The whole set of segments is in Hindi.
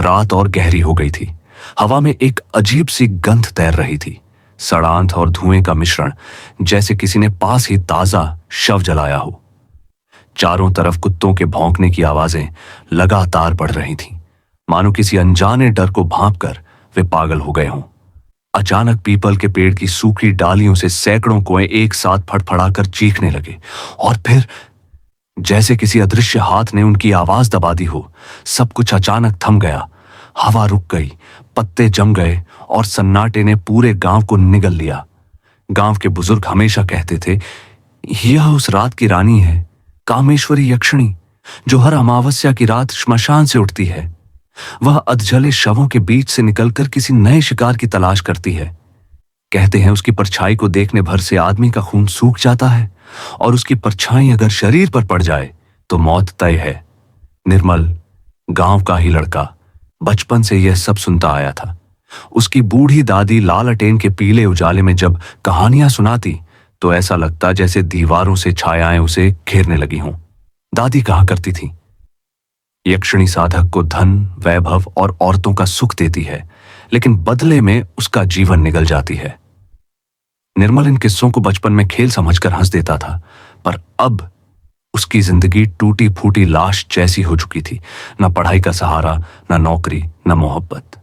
रात और गहरी हो गई थी। हवा में एक अजीब सी गंध तैर रही थी, सड़ांध और धुएं का मिश्रण, जैसे किसी ने पास ही ताजा शव जलाया हो। चारों तरफ कुत्तों के भौंकने की आवाजें लगातार बढ़ रही थीं, मानो किसी अनजाने डर को भांपकर वे पागल हो गए हों। अचानक पीपल के पेड़ की सूखी डालियों से सैकड़ों कौए एक साथ फड़फड़ाकर चीखने लगे, और फिर जैसे किसी अदृश्य हाथ ने उनकी आवाज दबा दी हो, सब कुछ अचानक थम गया। हवा रुक गई, पत्ते जम गए और सन्नाटे ने पूरे गांव को निगल लिया। गांव के बुजुर्ग हमेशा कहते थे, यह उस रात की रानी है, कामेश्वरी यक्षिणी, जो हर अमावस्या की रात श्मशान से उठती है। वह अधजले शवों के बीच से निकलकर किसी नए शिकार की तलाश करती है। कहते हैं उसकी परछाई को देखने भर से आदमी का खून सूख जाता है, और उसकी परछाई अगर शरीर पर पड़ जाए तो मौत तय है। निर्मल गांव का ही लड़का बचपन से यह सब सुनता आया था। उसकी बूढ़ी दादी लालटेन के पीले उजाले में जब कहानियां सुनाती तो ऐसा लगता जैसे दीवारों से छायाएं उसे घेरने लगी हों। दादी कहा करती थी, यक्षिणी साधक को धन, वैभव और औरतों का सुख देती है, लेकिन बदले में उसका जीवन निगल जाती है। निर्मल इन किस्सों को बचपन में खेल समझकर हंस देता था, पर अब उसकी जिंदगी टूटी फूटी लाश जैसी हो चुकी थी। न पढ़ाई का सहारा, न नौकरी, न मोहब्बत।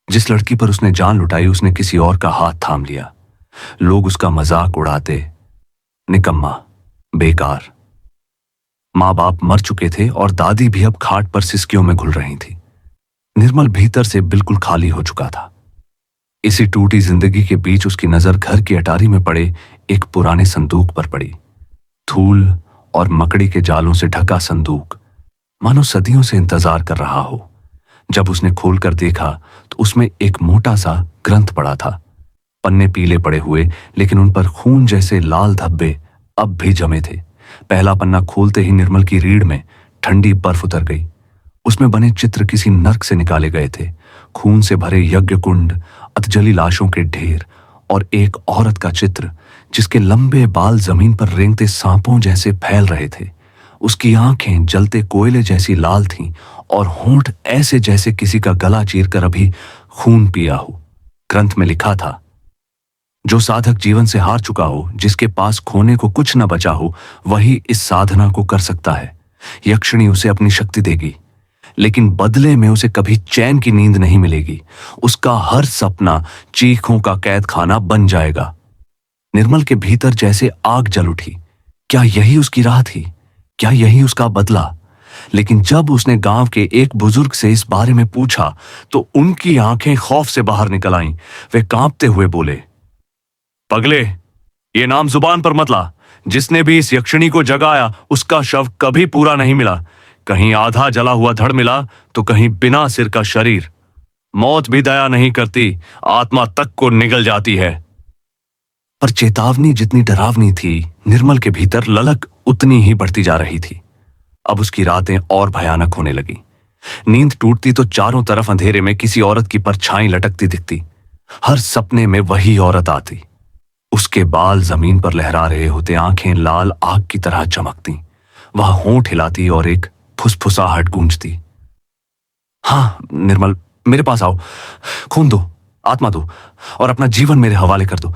जिस लड़की पर उसने जान लुटाई उसने किसी और का हाथ थाम लिया। लोग उसका मजाक उड़ाते, निकम्मा, बेकार। माँ बाप मर चुके थे और दादी भी अब खाट पर सिसकियों में घुल रही थी। निर्मल भीतर से बिल्कुल खाली हो चुका था। इसी टूटी जिंदगी के बीच उसकी नजर घर की अटारी में पड़े एक पुराने संदूक पर पड़ी। धूल और मकड़ी के जालों से ढका संदूक, मानो सदियों से इंतजार कर रहा हो। जब उसने खोलकर देखा तो उसमें एक मोटा सा ग्रंथ पड़ा था। पन्ने पीले पड़े हुए, लेकिन उन पर खून जैसे लाल धब्बे अब भी जमे थे। पहला पन्ना खोलते ही निर्मल की रीढ़ में ठंडी बर्फ उतर गई। उसमें बने चित्र किसी नर्क से निकाले गए थे। खून से भरे यज्ञ कुंड, अधजली लाशों के ढेर और एक औरत का चित्र जिसके लंबे बाल जमीन पर रेंगते सांपों जैसे फैल रहे थे। उसकी आंखें जलते कोयले जैसी लाल थीं और होंठ ऐसे जैसे किसी का गला चीरकर अभी खून पिया हो। ग्रंथ में लिखा था, जो साधक जीवन से हार चुका हो, जिसके पास खोने को कुछ न बचा हो, वही इस साधना को कर सकता है। यक्षिणी उसे अपनी शक्ति देगी, लेकिन बदले में उसे कभी चैन की नींद नहीं मिलेगी। उसका हर सपना चीखों का कैद खाना बन जाएगा। निर्मल के भीतर जैसे आग जल उठी। क्या यही उसकी राह थी? क्या यही उसका बदला? लेकिन जब उसने गांव के एक बुजुर्ग से इस बारे में पूछा तो उनकी आंखें खौफ से बाहर निकल आईं। वे कांपते हुए बोले, पगले, ये नाम जुबान पर मत ला। जिसने भी इस यक्षिणी को जगाया उसका शव कभी पूरा नहीं मिला। कहीं आधा जला हुआ धड़ मिला तो कहीं बिना सिर का शरीर। मौत भी दया नहीं करती, आत्मा तक को निगल जाती है। पर चेतावनी जितनी डरावनी थी, निर्मल के भीतर ललक उतनी ही बढ़ती जा रही थी। अब उसकी रातें और भयानक होने लगी। नींद टूटती तो चारों तरफ अंधेरे में किसी औरत की परछाई लटकती दिखती। हर सपने में वही औरत आती। उसके बाल जमीन पर लहरा रहे होते, आंखें लाल आग की तरह चमकती। वह होंठ हिलाती और एक फुसफुसाहट गूंजती। हाँ निर्मल, मेरे पास आओ, खून दो, आत्मा दो और अपना जीवन मेरे हवाले कर दो।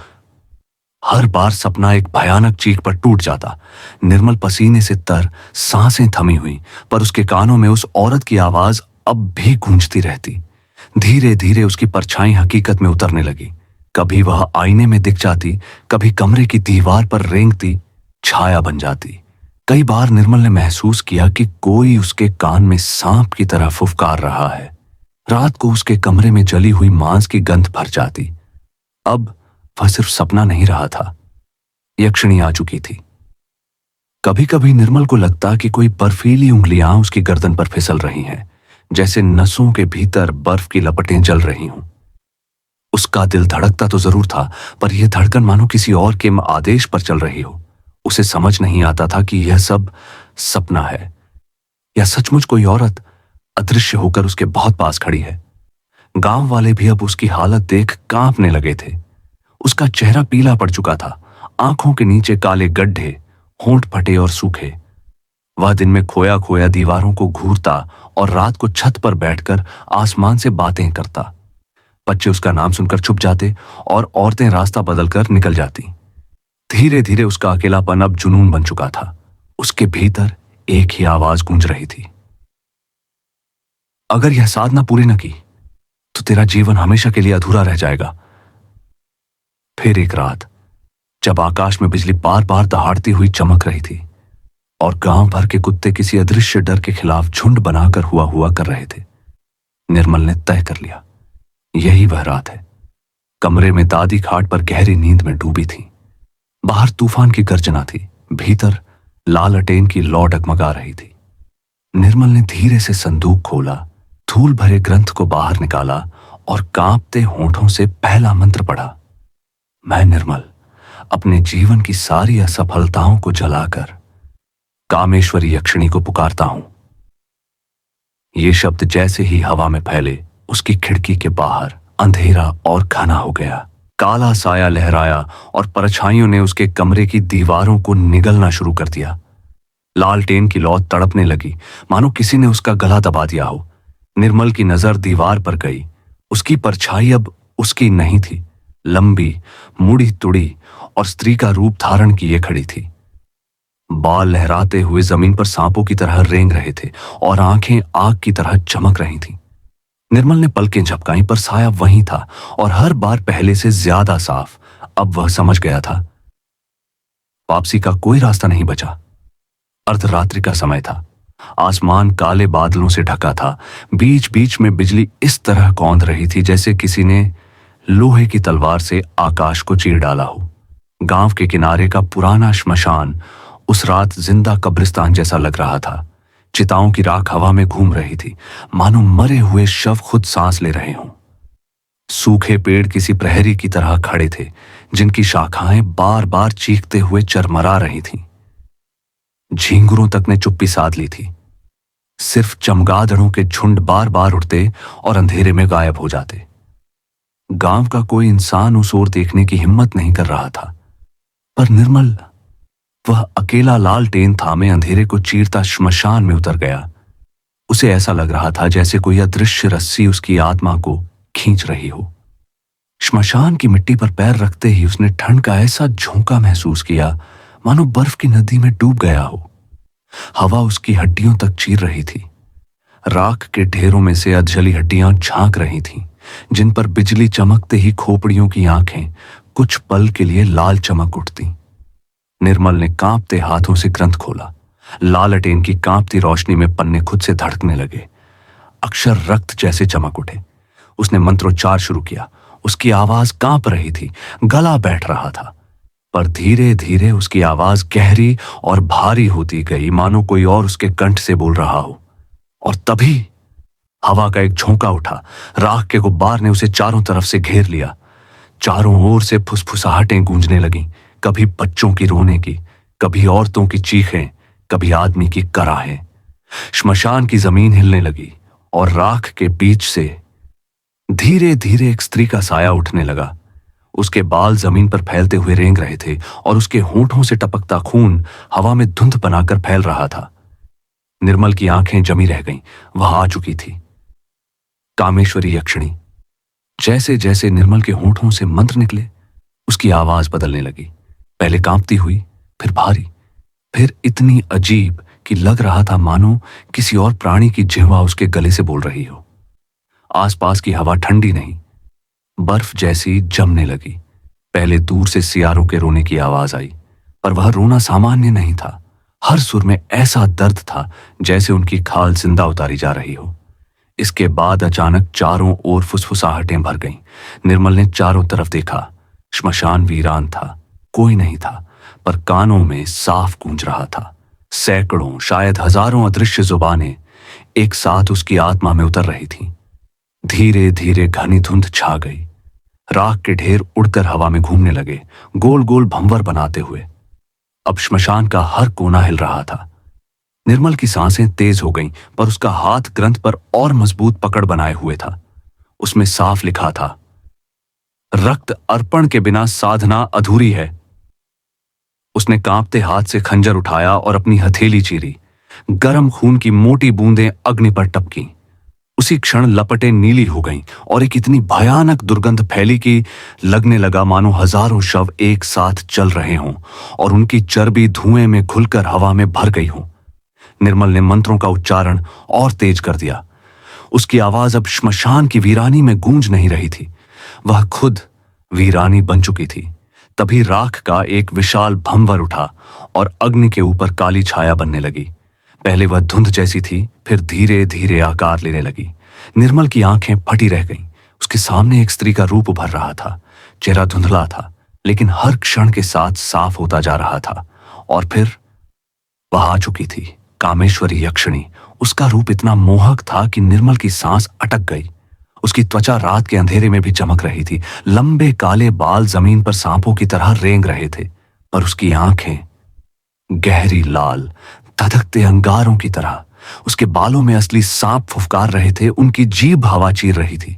हर बार सपना एक भयानक चीख पर टूट जाता। निर्मल पसीने से तर, सांसें थमी हुई, पर उसके कानों में उस औरत की आवाज अब भी गूंजती रहती। धीरे धीरे उसकी परछाई हकीकत में उतरने लगी। कभी वह आईने में दिख जाती, कभी कमरे की दीवार पर रेंगती छाया बन जाती। कई बार निर्मल ने महसूस किया कि कोई उसके कान में सांप की तरह फुफकार रहा है। रात को उसके कमरे में जली हुई मांस की गंध भर जाती। अब वह सिर्फ सपना नहीं रहा था, यक्षिणी आ चुकी थी। कभी कभी निर्मल को लगता कि कोई बर्फीली उंगलियां उसकी गर्दन पर फिसल रही हैं, जैसे नसों के भीतर बर्फ की लपटें जल रही हों। उसका दिल धड़कता तो जरूर था, पर यह धड़कन मानो किसी और के आदेश पर चल रही हो। उसे समझ नहीं आता था कि यह सब सपना है या सचमुच कोई औरत अदृश्य होकर उसके बहुत पास खड़ी है। गांव वाले भी अब उसकी हालत देख कांपने लगे थे। उसका चेहरा पीला पड़ चुका था, आंखों के नीचे काले गड्ढे, होंठ फटे और सूखे। वह दिन में खोया खोया दीवारों को घूरता और रात को छत पर बैठकर आसमान से बातें करता। बच्चे उसका नाम सुनकर छुप जाते और औरतें रास्ता बदलकर निकल जाती। धीरे धीरे उसका अकेलापन अब जुनून बन चुका था। उसके भीतर एक ही आवाज गूंज रही थी, अगर यह साधना पूरी न की तो तेरा जीवन हमेशा के लिए अधूरा रह जाएगा। फिर एक रात, जब आकाश में बिजली बार बार दहाड़ती हुई चमक रही थी और गांव भर के कुत्ते किसी अदृश्य डर के खिलाफ झुंड बनाकर हुआ कर रहे थे, निर्मल ने तय कर लिया, यही वह रात है। कमरे में दादी खाट पर गहरी नींद में डूबी थी। बाहर तूफान की गर्जना थी, भीतर लालटेन की लौ डगमगा रही थी। निर्मल ने धीरे से संदूक खोला, धूल भरे ग्रंथ को बाहर निकाला और कांपते होंठों से पहला मंत्र पढ़ा, मैं निर्मल अपने जीवन की सारी असफलताओं को जलाकर कामेश्वरी यक्षिणी को पुकारता हूं। ये शब्द जैसे ही हवा में फैले, उसकी खिड़की के बाहर अंधेरा और घना हो गया। काला साया लहराया और परछाइयों ने उसके कमरे की दीवारों को निगलना शुरू कर दिया। लालटेन की लौ तड़पने लगी, मानो किसी ने उसका गला दबा दिया हो। निर्मल की नजर दीवार पर गई। उसकी परछाई अब उसकी नहीं थी, लंबी, मुड़ी तुड़ी और स्त्री का रूप धारण किए खड़ी थी। बाल लहराते हुए जमीन पर सांपों की तरह रेंग रहे थे और आंखें आग की तरह चमक रही थीं। निर्मल ने पलकें झपकाईं, पर साया वहीं था और हर बार पहले से ज्यादा साफ। अब वह समझ गया था, वापसी का कोई रास्ता नहीं बचा। अर्धरात्रि का समय था। आसमान काले बादलों से ढका था। बीच बीच में बिजली इस तरह कौंध रही थी जैसे किसी ने लोहे की तलवार से आकाश को चीर डाला हो। गांव के किनारे का पुराना श्मशान उस रात जिंदा कब्रिस्तान जैसा लग रहा था। चिताओं की राख हवा में घूम रही थी, मानो मरे हुए शव खुद सांस ले रहे हों। सूखे पेड़ किसी प्रहरी की तरह खड़े थे, जिनकी शाखाएं बार बार चीखते हुए चरमरा रही थीं। झींगुरों तक ने चुप्पी साध ली थी। सिर्फ चमगादड़ों के झुंड बार बार उठते और अंधेरे में गायब हो जाते। गांव का कोई इंसान उस ओर देखने की हिम्मत नहीं कर रहा था, पर निर्मल, वह अकेला लालटेन थामे अंधेरे को चीरता श्मशान में उतर गया। उसे ऐसा लग रहा था जैसे कोई अदृश्य रस्सी उसकी आत्मा को खींच रही हो। श्मशान की मिट्टी पर पैर रखते ही उसने ठंड का ऐसा झोंका महसूस किया, मानो बर्फ की नदी में डूब गया हो। हवा उसकी हड्डियों तक चीर रही थी। राख के ढेरों में से अधजली हड्डियां झांक रही थीं, जिन पर बिजली चमकते ही खोपड़ियों की आंखें कुछ पल के लिए लाल चमक उठती। निर्मल ने कांपते हाथों से ग्रंथ खोला। लालटेन की कांपती रोशनी में पन्ने खुद से धड़कने लगे। अक्षर रक्त जैसे चमक उठे। उसने मंत्रोच्चार शुरू किया। उसकी आवाज कांप रही थी, गला बैठ रहा था, पर धीरे धीरे उसकी आवाज गहरी और भारी होती गई, मानो कोई और उसके कंठ से बोल रहा हो। और तभी हवा का एक झोंका उठा। राख के गुब्बार ने उसे चारों तरफ से घेर लिया। चारों ओर से फुसफुसाहटें गूंजने लगीं, कभी बच्चों की रोने की, कभी औरतों की चीखें, कभी आदमी की कराहें। श्मशान की जमीन हिलने लगी और राख के बीच से धीरे धीरे एक स्त्री का साया उठने लगा। उसके बाल जमीन पर फैलते हुए रेंग रहे थे और उसके होंठों से टपकता खून हवा में धुंध बनाकर फैल रहा था। निर्मल की आंखें जमी रह गईं। वह आ चुकी थी, कामेश्वरी यक्षिणी। जैसे जैसे निर्मल के होंठों से मंत्र निकले, उसकी आवाज बदलने लगी। पहले कांपती हुई, फिर भारी, फिर इतनी अजीब कि लग रहा था मानो किसी और प्राणी की जिह्वा उसके गले से बोल रही हो। आसपास की हवा ठंडी नहीं, बर्फ जैसी जमने लगी। पहले दूर से सियारों के रोने की आवाज आई, पर वह रोना सामान्य नहीं था। हर सुर में ऐसा दर्द था जैसे उनकी खाल जिंदा उतारी जा रही हो। इसके बाद अचानक चारों ओर फुसफुसाहटें भर गईं। निर्मल ने चारों तरफ देखा। श्मशान वीरान था, कोई नहीं था, पर कानों में साफ गूंज रहा था। सैकड़ों, शायद हजारों अदृश्य जुबानें एक साथ उसकी आत्मा में उतर रही थीं। धीरे धीरे घनी धुंध छा गई। राख के ढेर उड़कर हवा में घूमने लगे, गोल गोल भंवर बनाते हुए। अब श्मशान का हर कोना हिल रहा था। निर्मल की सांसें तेज हो गईं, पर उसका हाथ ग्रंथ पर और मजबूत पकड़ बनाए हुए था। उसमें साफ लिखा था, रक्त अर्पण के बिना साधना अधूरी है। उसने कांपते हाथ से खंजर उठाया और अपनी हथेली चीरी। गर्म खून की मोटी बूंदें अग्नि पर टपकी। उसी क्षण लपटें नीली हो गईं और एक इतनी भयानक दुर्गंध फैली कि लगने लगा मानो हजारों शव एक साथ चल रहे हों और उनकी चर्बी धुएं में घुलकर हवा में भर गई हो। निर्मल ने मंत्रों का उच्चारण और तेज कर दिया। उसकी आवाज अब श्मशान की वीरानी में गूंज नहीं रही थी, वह खुद वीरानी बन चुकी थी। तभी राख का एक विशाल भंवर उठा और अग्नि के ऊपर काली छाया बनने लगी। पहले वह धुंध जैसी थी, फिर धीरे धीरे आकार लेने लगी। निर्मल की आंखें फटी रह गईं। उसके सामने एक स्त्री का रूप उभर रहा था। चेहरा धुंधला था, लेकिन हर क्षण के साथ साफ होता जा रहा था। और फिर वह आ चुकी थी, कामेश्वरी यक्षिणी। उसका रूप इतना मोहक था कि निर्मल की सांस अटक गई। उसकी त्वचा रात के अंधेरे में भी चमक रही थी। लंबे काले बाल जमीन पर सांपों की तरह रेंग रहे थे, पर उसकी आंखें गहरी लाल, धधकते अंगारों की तरह। उसके बालों में असली सांप फुफकार रहे थे, उनकी जीभ हवा चीर रही थी।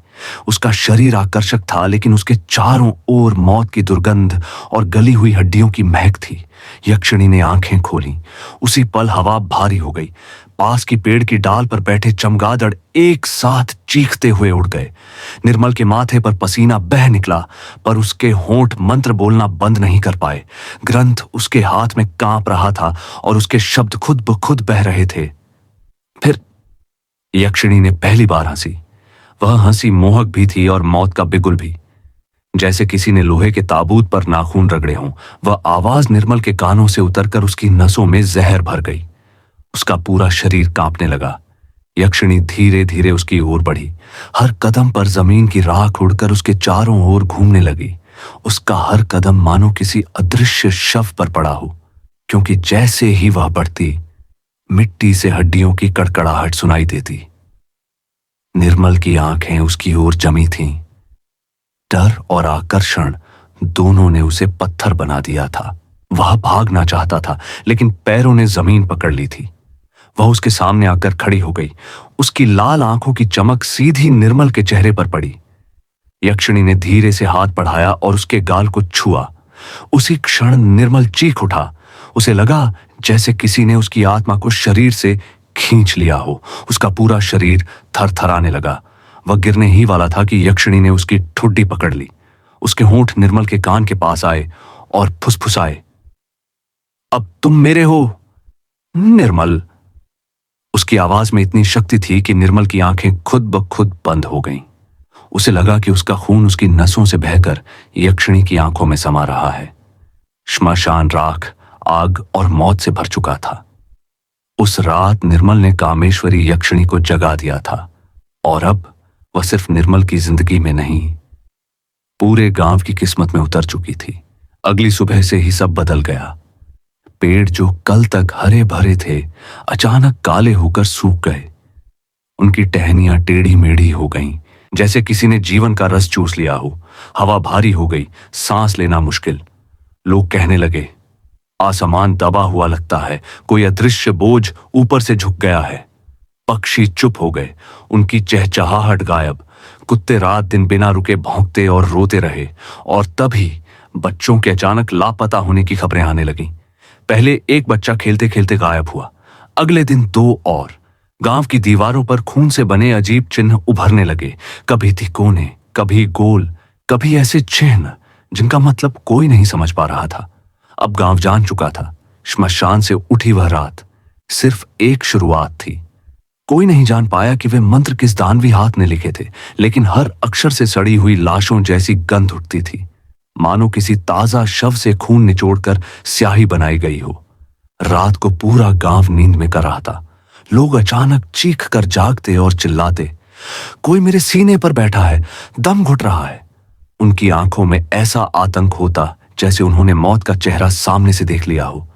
उसका शरीर आकर्षक था, लेकिन उसके चारों ओर मौत की दुर्गंध और गली हुई हड्डियों की महक थी। यक्षिणी ने आंखें खोली। उसी पल हवा भारी हो गई। पास की पेड़ की डाल पर बैठे चमगादड़ एक साथ चीखते हुए उड़ गए। निर्मल के माथे पर पसीना बह निकला, पर उसके होंठ मंत्र बोलना बंद नहीं कर पाए। ग्रंथ उसके हाथ में कांप रहा था और उसके शब्द खुद ब खुद बह रहे थे। फिर यक्षिणी ने पहली बार हंसी। वह हंसी मोहक भी थी और मौत का बिगुल भी। जैसे किसी ने लोहे के ताबूत पर नाखून रगड़े हों, वह आवाज निर्मल के कानों से उतरकर उसकी नसों में जहर भर गई। उसका पूरा शरीर कांपने लगा। यक्षिणी धीरे धीरे उसकी ओर बढ़ी। हर कदम पर जमीन की राख उड़कर उसके चारों ओर घूमने लगी। उसका हर कदम मानो किसी अदृश्य शव पर पड़ा हो, क्योंकि जैसे ही वह बढ़ती, मिट्टी से हड्डियों की कड़कड़ाहट सुनाई देती। निर्मल की आंखें उसकी ओर जमी थीं। डर और आकर्षण दोनों ने उसे पत्थर बना दिया था। वह भागना चाहता था, लेकिन पैरों ने जमीन पकड़ ली थी। वह उसके सामने आकर खड़ी हो गई। उसकी लाल आंखों की चमक सीधी निर्मल के चेहरे पर पड़ी। यक्षिणी ने धीरे से हाथ बढ़ाया और उसके गाल को छुआ। उसी क्षण निर्मल चीख उठा। उसे लगा जैसे किसी ने उसकी आत्मा को शरीर से खींच लिया हो। उसका पूरा शरीर थरथराने लगा। वह गिरने ही वाला था कि यक्षिणी ने उसकी ठुड्डी पकड़ ली। उसके होंठ निर्मल के कान के पास आए और फुसफुसाए, अब तुम मेरे हो निर्मल। उसकी आवाज में इतनी शक्ति थी कि निर्मल की आंखें खुद ब खुद बंद हो गईं। उसे लगा कि उसका खून उसकी नसों से बहकर यक्षिणी की आंखों में समा रहा है। श्मशान राख, आग और मौत से भर चुका था। उस रात निर्मल ने कामेश्वरी यक्षिणी को जगा दिया था, और अब वह सिर्फ निर्मल की जिंदगी में नहीं, पूरे गांव की किस्मत में उतर चुकी थी। अगली सुबह से ही सब बदल गया। पेड़ जो कल तक हरे भरे थे, अचानक काले होकर सूख गए। उनकी टहनियां टेढ़ी मेढ़ी हो गईं, जैसे किसी ने जीवन का रस चूस लिया हो। हवा भारी हो गई, सांस लेना मुश्किल। लोग कहने लगे, आसमान दबा हुआ लगता है, कोई अदृश्य बोझ ऊपर से झुक गया है। पक्षी चुप हो गए, उनकी चहचहाहट गायब। कुत्ते रात दिन बिना रुके भौंकते और रोते रहे। और तभी बच्चों के अचानक लापता होने की खबरें आने लगीं। पहले एक बच्चा खेलते खेलते गायब हुआ, अगले दिन 2 और। गांव की दीवारों पर खून से बने अजीब चिन्ह उभरने लगे, कभी तिकोने, कभी गोल, कभी ऐसे चिन्ह जिनका मतलब कोई नहीं समझ पा रहा था। अब गांव जान चुका था, श्मशान से उठी वह रात सिर्फ एक शुरुआत थी। कोई नहीं जान पाया कि वे मंत्र किस दानवी हाथ ने लिखे थे, लेकिन हर अक्षर से सड़ी हुई लाशों जैसी गंध उठती थी, मानो किसी ताजा शव से खून निचोड़कर स्याही बनाई गई हो। रात को पूरा गांव नींद में कर रहा था। लोग अचानक चीख कर जागते और चिल्लाते, कोई मेरे सीने पर बैठा है, दम घुट रहा है। उनकी आंखों में ऐसा आतंक होता जैसे उन्होंने मौत का चेहरा सामने से देख लिया हो।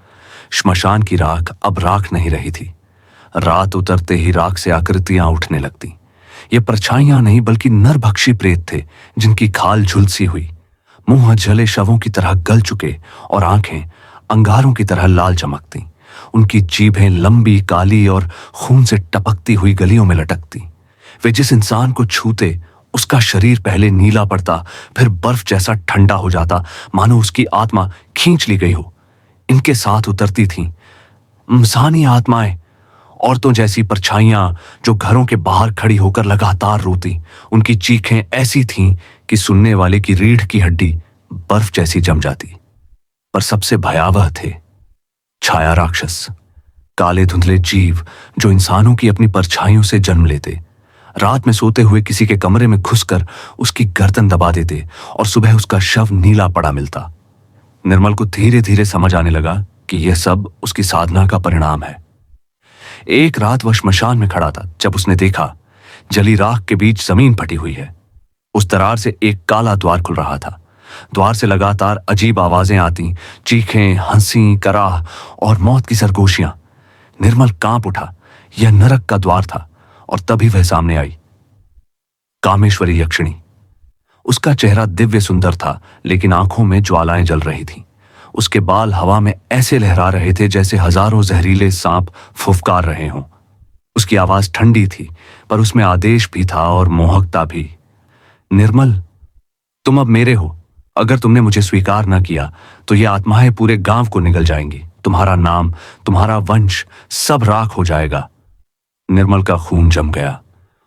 श्मशान की राख अब राख नहीं रही थी। रात उतरते ही राख से आकृतियां उठने लगती। ये परछाइयां नहीं, बल्कि नरभक्षी प्रेत थे, जिनकी खाल झुलसी हुई, मुंह जले शवों की तरह गल चुके और आंखें अंगारों की तरह लाल चमकती। उनकी जीभें लंबी, काली और खून से टपकती हुई गलियों में लटकती। वे जिस इंसान को छूते, उसका शरीर पहले नीला पड़ता, फिर बर्फ जैसा ठंडा हो जाता, मानो उसकी आत्मा खींच ली गई हो। इनके साथ उतरती थीं इंसानी आत्माएं, औरतों जैसी परछाइयां जो घरों के बाहर खड़ी होकर लगातार रोती। उनकी चीखें ऐसी थीं कि सुनने वाले की रीढ़ की हड्डी बर्फ जैसी जम जाती। पर सबसे भयावह थे छाया राक्षस, काले धुंधले जीव जो इंसानों की अपनी परछाइयों से जन्म लेते, रात में सोते हुए किसी के कमरे में घुसकर उसकी गर्दन दबा देते और सुबह उसका शव नीला पड़ा मिलता। निर्मल को धीरे धीरे समझ आने लगा कि यह सब उसकी साधना का परिणाम है। एक रात वह श्मशान में खड़ा था जब उसने देखा जली राख के बीच जमीन फटी हुई है। उस दरार से एक काला द्वार खुल रहा था। द्वार से लगातार अजीब आवाजें आती, चीखें, हंसी, कराह और मौत की सरगोशियां। निर्मल कांप उठा। यह नरक का द्वार था और तभी वह सामने आई, कामेश्वरी यक्षिणी। उसका चेहरा दिव्य सुंदर था, लेकिन आंखों में ज्वालाएं जल रही थीं। उसके बाल हवा में ऐसे लहरा रहे थे जैसे हजारों जहरीले सांप फुफकार रहे हों। उसकी आवाज ठंडी थी, पर उसमें आदेश भी था और मोहकता भी। निर्मल, तुम अब मेरे हो। अगर तुमने मुझे स्वीकार न किया तो ये आत्माएं पूरे गांव को निगल जाएंगी। तुम्हारा नाम, तुम्हारा वंश सब राख हो जाएगा। निर्मल का खून जम गया।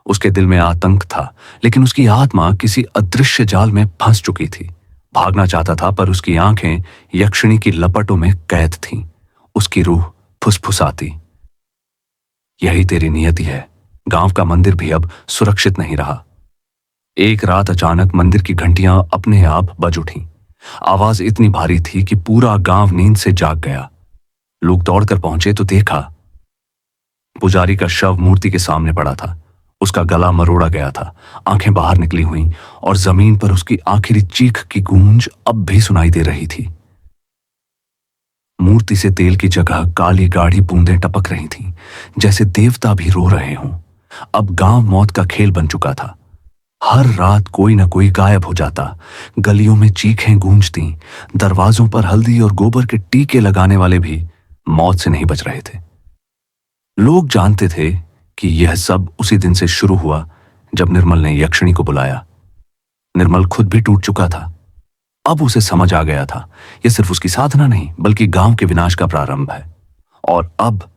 उसके दिल में आतंक था, लेकिन उसकी आत्मा किसी अदृश्य जाल में फंस चुकी थी। भागना चाहता था, पर उसकी आंखें यक्षिणी की लपटों में कैद थीं। उसकी रूह फुसफुसाती, यही तेरी नियति है। गांव का मंदिर भी अब सुरक्षित नहीं रहा। एक रात अचानक मंदिर की घंटियां अपने आप बज उठीं। आवाज इतनी भारी थी कि पूरा गांव नींद से जाग गया। लोग दौड़कर पहुंचे तो देखा पुजारी का शव मूर्ति के सामने पड़ा था। उसका गला मरोड़ा गया था, आंखें बाहर निकली हुईं और जमीन पर उसकी आखिरी चीख की गूंज अब भी सुनाई दे रही थी। मूर्ति से तेल की जगह काली गाढ़ी बूंदें टपक रही थीं, जैसे देवता भी रो रहे हों। अब गांव मौत का खेल बन चुका था। हर रात कोई न कोई गायब हो जाता। गलियों में चीखें गूंजती। दरवाजों पर हल्दी और गोबर के टीके लगाने वाले भी मौत से नहीं बच रहे थे। लोग जानते थे कि यह सब उसी दिन से शुरू हुआ जब निर्मल ने यक्षिणी को बुलाया। निर्मल खुद भी टूट चुका था। अब उसे समझ आ गया था, यह सिर्फ उसकी साधना नहीं बल्कि गांव के विनाश का प्रारंभ है। और अब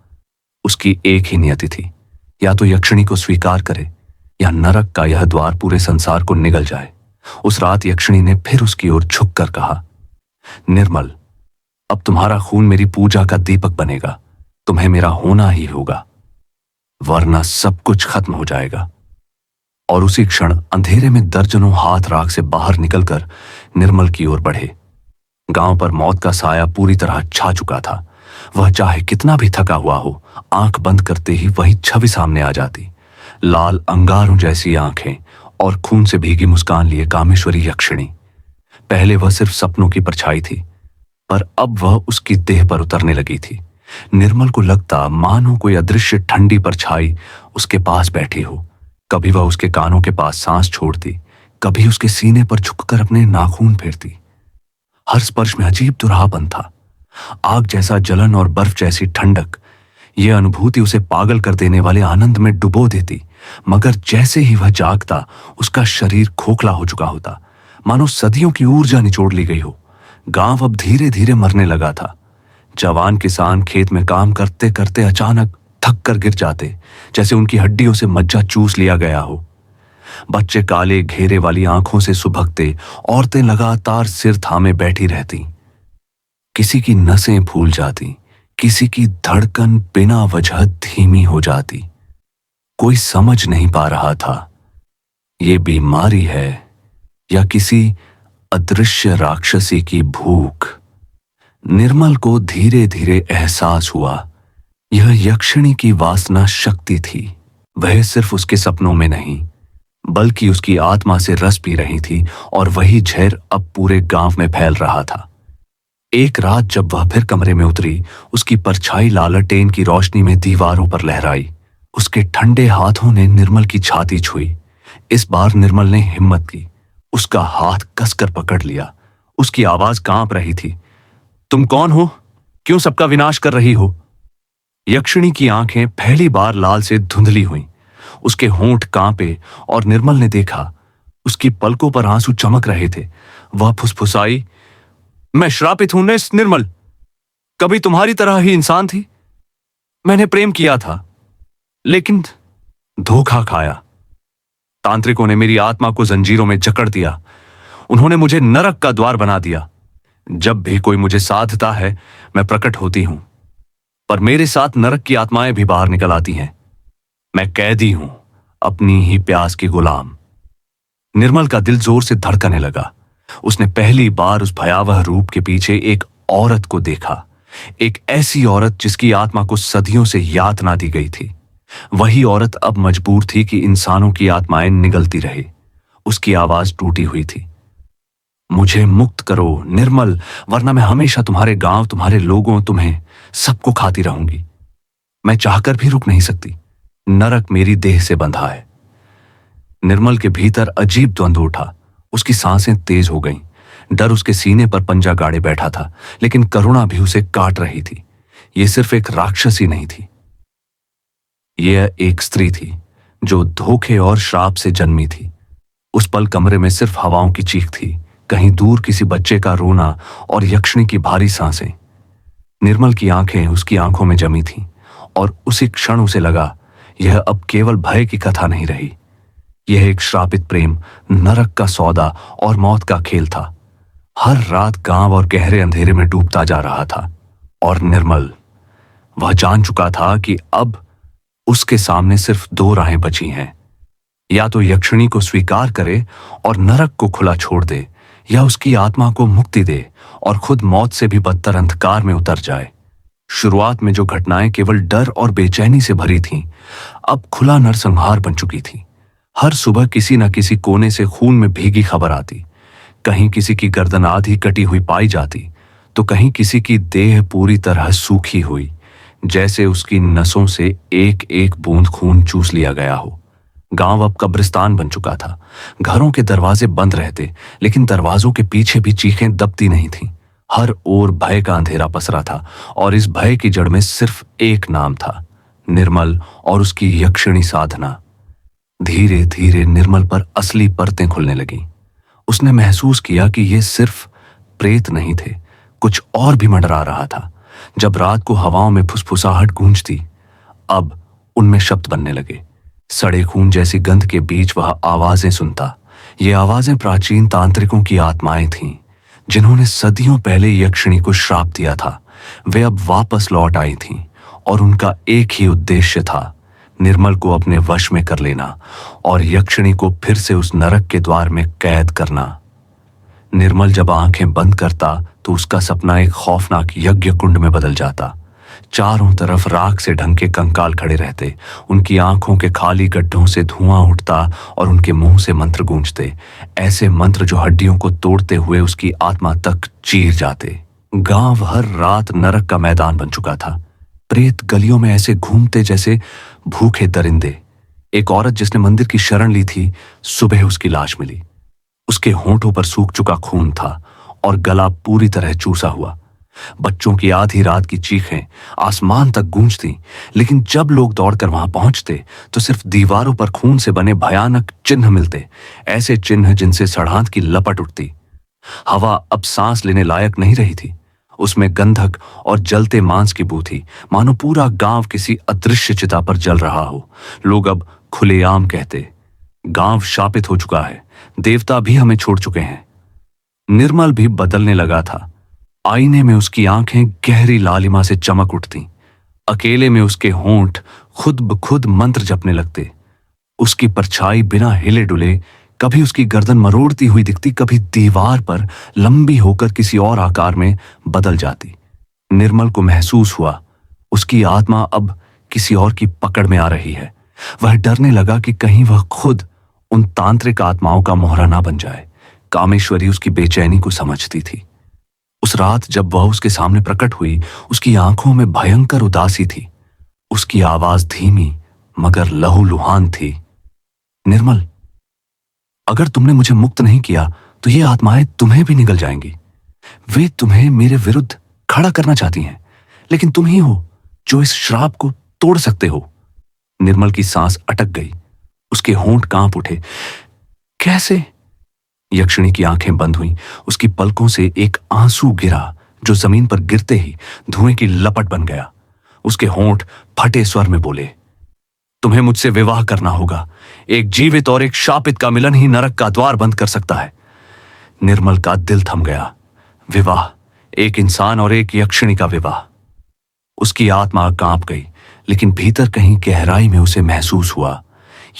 उसकी एक ही नियति थी, या तो यक्षिणी को स्वीकार करे या नरक का यह द्वार पूरे संसार को निगल जाए। उस रात यक्षिणी ने फिर उसकी ओर झुककर कहा, निर्मल, अब तुम्हारा खून मेरी पूजा का दीपक बनेगा। तुम्हें मेरा होना ही होगा, वरना सब कुछ खत्म हो जाएगा। और उसी क्षण अंधेरे में दर्जनों हाथ राख से बाहर निकलकर निर्मल की ओर बढ़े। गांव पर मौत का साया पूरी तरह छा चुका था। वह चाहे कितना भी थका हुआ हो, आंख बंद करते ही वही छवि सामने आ जाती। लाल अंगारों जैसी आंखें और खून से भीगी मुस्कान लिए कामेश्वरी यक्षिणी। पहले वह सिर्फ सपनों की परछाई थी, पर अब वह उसकी देह पर उतरने लगी थी। निर्मल को लगता मानो कोई अदृश्य ठंडी परछाई उसके पास बैठी हो। कभी वह उसके कानों के पास सांस छोड़ती, कभी उसके सीने पर झुककर अपने नाखून फेरती। हर स्पर्श में अजीब दुरापन था, आग जैसा जलन और बर्फ जैसी ठंडक। यह अनुभूति उसे पागल कर देने वाले आनंद में डुबो देती। मगर जैसे ही वह जागता, उसका शरीर खोखला हो चुका होता, मानो सदियों की ऊर्जा निचोड़ ली गई हो। गांव अब धीरे धीरे मरने लगा था। जवान किसान खेत में काम करते करते अचानक थक कर गिर जाते, जैसे उनकी हड्डियों से मज्जा चूस लिया गया हो। बच्चे काले घेरे वाली आंखों से सुभगते, औरतें लगातार सिर थामे बैठी रहती। किसी की नसें फूल जाती, किसी की धड़कन बिना वजह धीमी हो जाती। कोई समझ नहीं पा रहा था ये बीमारी है या किसी अदृश्य राक्षसी की भूख। निर्मल को धीरे धीरे एहसास हुआ यह यक्षिणी की वासना शक्ति थी। वह सिर्फ उसके सपनों में नहीं बल्कि उसकी आत्मा से रस पी रही थी, और वही जहर अब पूरे गांव में फैल रहा था। एक रात जब वह फिर कमरे में उतरी, उसकी परछाई लालटेन की रोशनी में दीवारों पर लहराई। उसके ठंडे हाथों ने निर्मल की छाती छुई। इस बार निर्मल ने हिम्मत की, उसका हाथ कसकर पकड़ लिया। उसकी आवाज कांप रही थी, तुम कौन हो? क्यों सबका विनाश कर रही हो? यक्षिणी की आंखें पहली बार लाल से धुंधली हुईं। उसके होंठ कांपे और निर्मल ने देखा उसकी पलकों पर आंसू चमक रहे थे। वह फुसफुसाई, मैं श्रापित हूं निर्मल, कभी तुम्हारी तरह ही इंसान थी। मैंने प्रेम किया था, लेकिन धोखा खाया। तांत्रिकों ने मेरी आत्मा को जंजीरों में जकड़ दिया। उन्होंने मुझे नरक का द्वार बना दिया। जब भी कोई मुझे साधता है, मैं प्रकट होती हूं, पर मेरे साथ नरक की आत्माएं भी बाहर निकल आती हैं। मैं कैदी हूं, अपनी ही प्यास की गुलाम। निर्मल का दिल जोर से धड़कने लगा। उसने पहली बार उस भयावह रूप के पीछे एक औरत को देखा, एक ऐसी औरत जिसकी आत्मा को सदियों से यातना दी गई थी। वही औरत अब मजबूर थी कि इंसानों की आत्माएं निगलती रहे। उसकी आवाज टूटी हुई थी, मुझे मुक्त करो निर्मल, वरना मैं हमेशा तुम्हारे गांव, तुम्हारे लोगों, तुम्हें सबको खाती रहूंगी। मैं चाहकर भी रुक नहीं सकती। नरक मेरी देह से बंधा है। निर्मल के भीतर अजीब द्वंद्व उठा। उसकी सांसें तेज हो गईं। डर उसके सीने पर पंजा गाड़े बैठा था, लेकिन करुणा भी उसे काट रही थी। यह सिर्फ एक राक्षसी नहीं थी, यह एक स्त्री थी जो धोखे और श्राप से जन्मी थी। उस पल कमरे में सिर्फ हवाओं की चीख थी, कहीं दूर किसी बच्चे का रोना और यक्षिणी की भारी सांसें। निर्मल की आंखें उसकी आंखों में जमी थीं और उसी क्षण उसे लगा यह अब केवल भय की कथा नहीं रही, यह एक श्रापित प्रेम, नरक का सौदा और मौत का खेल था। हर रात गांव और गहरे अंधेरे में डूबता जा रहा था और निर्मल, वह जान चुका था कि अब उसके सामने सिर्फ दो राहें बची हैं। या तो यक्षिणी को स्वीकार करे और नरक को खुला छोड़ दे, या उसकी आत्मा को मुक्ति दे और खुद मौत से भी बदतर अंधकार में उतर जाए। शुरुआत में जो घटनाएं केवल डर और बेचैनी से भरी थीं, अब खुला नरसंहार बन चुकी थी। हर सुबह किसी न किसी कोने से खून में भीगी खबर आती। कहीं किसी की गर्दन आधी कटी हुई पाई जाती, तो कहीं किसी की देह पूरी तरह सूखी हुई, जैसे उसकी नसों से एक एक बूंद खून चूस लिया गया हो। गांव अब कब्रिस्तान बन चुका था। घरों के दरवाजे बंद रहते, लेकिन दरवाजों के पीछे भी चीखें दबती नहीं थीं। हर ओर भय का अंधेरा पसरा था और इस भय की जड़ में सिर्फ एक नाम था, निर्मल और उसकी यक्षिणी साधना। धीरे धीरे निर्मल पर असली परतें खुलने लगीं। उसने महसूस किया कि ये सिर्फ प्रेत नहीं थे, कुछ और भी मंडरा रहा था। जब रात को हवाओं में फुसफुसाहट गूंजती, अब उनमें शब्द बनने लगे। सड़े खून जैसी गंध के बीच वह आवाजें सुनता। ये आवाजें प्राचीन तांत्रिकों की आत्माएं थीं, जिन्होंने सदियों पहले यक्षिणी को श्राप दिया था। वे अब वापस लौट आई थीं और उनका एक ही उद्देश्य था, निर्मल को अपने वश में कर लेना और यक्षिणी को फिर से उस नरक के द्वार में कैद करना। निर्मल जब आंखें बंद करता तो उसका सपना एक खौफनाक यज्ञ कुंड में बदल जाता। चारों तरफ राख से ढंके कंकाल खड़े रहते। उनकी आंखों के खाली गड्ढों से धुआं उठता और उनके मुंह से मंत्र गूंजते, ऐसे मंत्र जो हड्डियों को तोड़ते हुए उसकी आत्मा तक चीर जाते। गांव हर रात नरक का मैदान बन चुका था। प्रेत गलियों में ऐसे घूमते जैसे भूखे दरिंदे। एक औरत जिसने मंदिर की शरण ली थी, सुबह उसकी लाश मिली। उसके होंठों पर सूख चुका खून था और गला पूरी तरह चूसा हुआ। बच्चों की आधी रात की चीखें आसमान तक गूंजती, लेकिन जब लोग दौड़कर वहां पहुंचते तो सिर्फ दीवारों पर खून से बने भयानक चिन्ह मिलते, ऐसे चिन्ह जिनसे सड़ांत की लपट उठती। हवा अब सांस लेने लायक नहीं रही थी। उसमें गंधक और जलते मांस की बू थी, मानो पूरा गांव किसी अदृश्य चिता पर जल रहा हो। लोग अब खुलेआम कहते, गांव शापित हो चुका है, देवता भी हमें छोड़ चुके हैं। निर्मल भी बदलने लगा था। आईने में उसकी आंखें गहरी लालिमा से चमक उठती। अकेले में उसके होंठ खुद ब खुद मंत्र जपने लगते। उसकी परछाई बिना हिले डुले कभी उसकी गर्दन मरोड़ती हुई दिखती, कभी दीवार पर लंबी होकर किसी और आकार में बदल जाती। निर्मल को महसूस हुआ उसकी आत्मा अब किसी और की पकड़ में आ रही है। वह डरने लगा कि कहीं वह खुद उन तांत्रिक आत्माओं का मोहरा ना बन जाए। कामेश्वरी उसकी बेचैनी को समझती थी। उस रात जब वह उसके सामने प्रकट हुई, उसकी आंखों में भयंकर उदासी थी। उसकी आवाज धीमी मगर लहूलुहान थी। निर्मल, अगर तुमने मुझे मुक्त नहीं किया तो ये आत्माएं तुम्हें भी निगल जाएंगी। वे तुम्हें मेरे विरुद्ध खड़ा करना चाहती हैं, लेकिन तुम ही हो जो इस श्राप को तोड़ सकते हो। निर्मल की सांस अटक गई, उसके होंठ कांप उठे। कैसे? यक्षिणी की आंखें बंद हुईं। उसकी पलकों से एक आंसू गिरा जो जमीन पर गिरते ही धुएं की लपट बन गया। उसके होंठ फटे स्वर में बोले, तुम्हें मुझसे विवाह करना होगा। एक जीवित और एक शापित का मिलन ही नरक का द्वार बंद कर सकता है। निर्मल का दिल थम गया। विवाह, एक इंसान और एक यक्षिणी का विवाह। उसकी आत्मा कांप गई, लेकिन भीतर कहीं गहराई में उसे महसूस हुआ,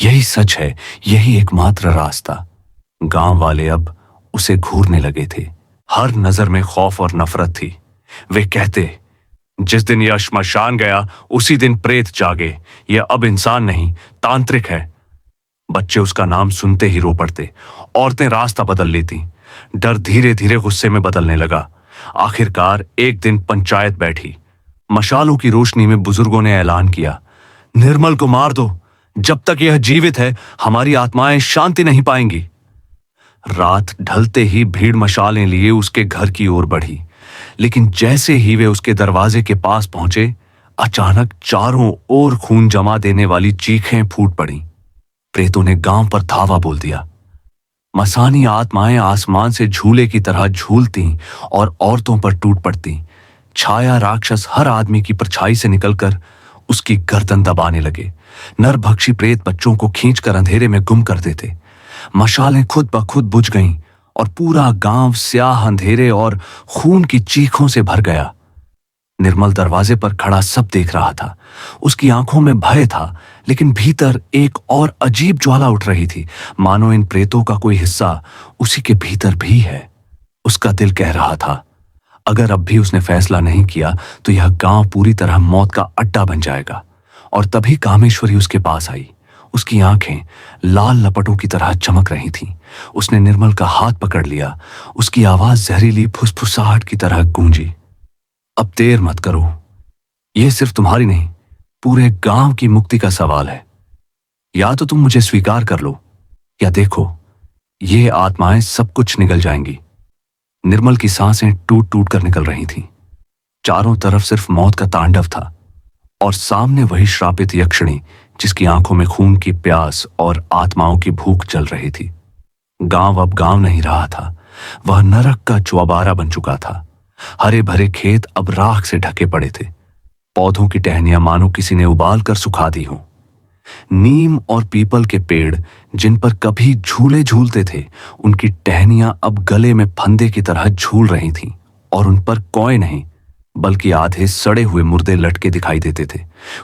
यही सच है, यही एकमात्र रास्ता। गांव वाले अब उसे घूरने लगे थे। हर नजर में खौफ और नफरत थी। वे कहते, जिस दिन यह श्मशान गया उसी दिन प्रेत जागे। यह अब इंसान नहीं, तांत्रिक है। बच्चे उसका नाम सुनते ही रो पड़ते। औरतें रास्ता बदल लेती। डर धीरे धीरे गुस्से में बदलने लगा। आखिरकार एक दिन पंचायत बैठी। मशालों की रोशनी में बुजुर्गों ने ऐलान किया, निर्मल को मार दो। जब तक यह जीवित है हमारी आत्माएं शांति नहीं पाएंगी। रात ढलते ही भीड़ मशालें लिए उसके घर की ओर बढ़ी, लेकिन जैसे ही वे उसके दरवाजे के पास पहुंचे, अचानक चारों ओर खून जमा देने वाली चीखें फूट पड़ी। प्रेतों ने गांव पर धावा बोल दिया। मसानी आत्माएं आसमान से झूले की तरह झूलती और औरतों पर टूट पड़ती। छाया राक्षस हर आदमी की परछाई से निकलकर उसकी गर्दन दबाने लगे। नरभक्षी प्रेत बच्चों को खींचकर अंधेरे में गुम कर देते। मशालें खुद ब खुद बुझ गईं और पूरा गांव स्याह अंधेरे और खून की चीखों से भर गया। निर्मल दरवाजे पर खड़ा सब देख रहा था। उसकी आंखों में भय था, लेकिन भीतर एक और अजीब ज्वाला उठ रही थी, मानो इन प्रेतों का कोई हिस्सा उसी के भीतर भी है। उसका दिल कह रहा था, अगर अब भी उसने फैसला नहीं किया तो यह गांव पूरी तरह मौत का अड्डा बन जाएगा। और तभी कामेश्वरी उसके पास आई। उसकी आंखें लाल लपटों की तरह चमक रही थीं। उसने निर्मल का हाथ पकड़ लिया। उसकी आवाज जहरीली फुसफुसाहट की तरह गूंजी, अब देर मत करो। यह सिर्फ तुम्हारी नहीं, पूरे गांव की मुक्ति का सवाल है। या तो तुम मुझे स्वीकार कर लो, या देखो ये आत्माएं सब कुछ निगल जाएंगी। निर्मल की सांसें टूट टूट कर निकल रही थीं। चारों तरफ सिर्फ मौत का तांडव था, और सामने वही श्रापित यक्षिणी जिसकी आंखों में खून की प्यास और आत्माओं की भूख जल रही थी। गांव अब गांव नहीं रहा था, वह नरक का चौबारा बन चुका था। हरे भरे खेत अब राख से ढके पड़े थे। पौधों की टहनियां मानो किसी ने उबाल कर सुखा दी हों। नीम और पीपल के पेड़ जिन पर कभी झूले झूलते थे, उनकी टहनियां अब गले में फंदे की तरह झूल रही थीं, और उन पर कोए नहीं बल्कि आधे सड़े हुए मुर्दे लटके दिखाई देते थे।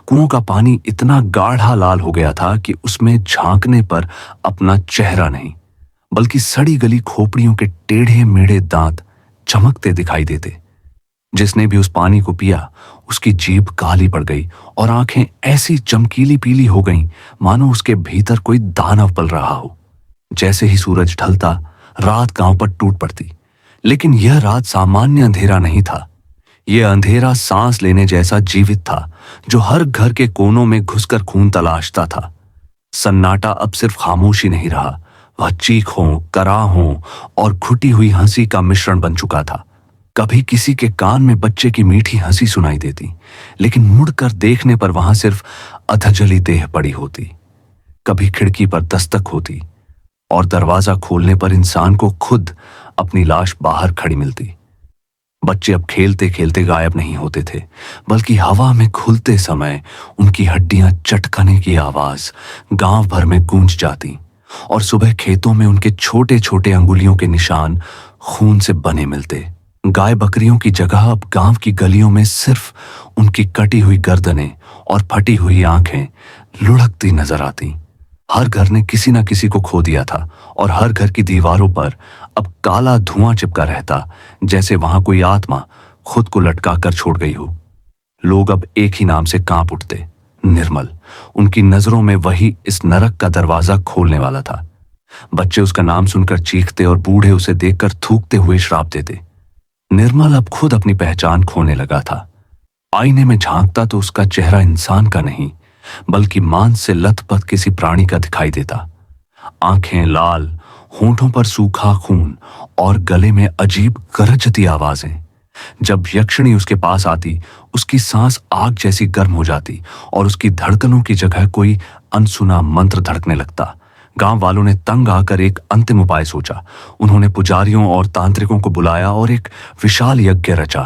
कुओं का पानी इतना गाढ़ा लाल हो गया था कि उसमें झांकने पर अपना चेहरा नहीं बल्कि सड़ी गली खोपड़ियों के टेढ़े मेढ़े दांत चमकते दिखाई देते। जिसने भी उस पानी को पिया उसकी जीभ काली पड़ गई और आंखें ऐसी चमकीली पीली हो गईं मानो उसके भीतर कोई दानव पल रहा हो। जैसे ही सूरज ढलता रात गांव पर टूट पड़ती, लेकिन यह रात सामान्य अंधेरा नहीं था। यह अंधेरा सांस लेने जैसा जीवित था, जो हर घर के कोनों में घुसकर खून तलाशता था। सन्नाटा अब सिर्फ खामोशी नहीं रहा, वह चीखों, कराहों और घुटी हुई हंसी का मिश्रण बन चुका था। कभी किसी के कान में बच्चे की मीठी हंसी सुनाई देती, लेकिन मुड़कर देखने पर वहां सिर्फ अधजली देह पड़ी होती। कभी खिड़की पर दस्तक होती और दरवाजा खोलने पर इंसान को खुद अपनी लाश बाहर खड़ी मिलती। बच्चे अब खेलते खेलते गायब नहीं होते थे, बल्कि हवा में खुलते समय उनकी हड्डियां चटकने की आवाज गांव भर में गूंज जाती, और सुबह खेतों में उनके छोटे छोटे अंगुलियों के निशान खून से बने मिलते। गाय बकरियों की जगह अब गांव की गलियों में सिर्फ उनकी कटी हुई गर्दनें और फटी हुई आंखें लुढ़कती नजर आती। हर घर ने किसी न किसी को खो दिया था, और हर घर की दीवारों पर अब काला धुआं चिपका रहता, जैसे वहां कोई आत्मा खुद को लटका कर छोड़ गई हो। लोग अब एक ही नाम से कांप उठते, निर्मल। उनकी नजरों में वही इस नरक का दरवाजा खोलने वाला था। बच्चे उसका नाम सुनकर चीखते और बूढ़े उसे देखकर थूकते हुए श्राप देते। निर्मल अब खुद अपनी पहचान खोने लगा था। आईने में झांकता तो उसका चेहरा इंसान का नहीं बल्कि मांस से लथपथ किसी प्राणी का दिखाई देता। आंखें लाल, होंठों पर सूखा खून और गले में अजीब गरजती आवाजें। जब यक्षिणी उसके पास आती, उसकी सांस आग जैसी गर्म हो जाती और उसकी धड़कनों की जगह कोई अनसुना मंत्र धड़कने लगता। गांव वालों ने तंग आकर एक अंतिम उपाय सोचा। उन्होंने पुजारियों और तांत्रिकों को बुलाया और एक विशाल यज्ञ रचा।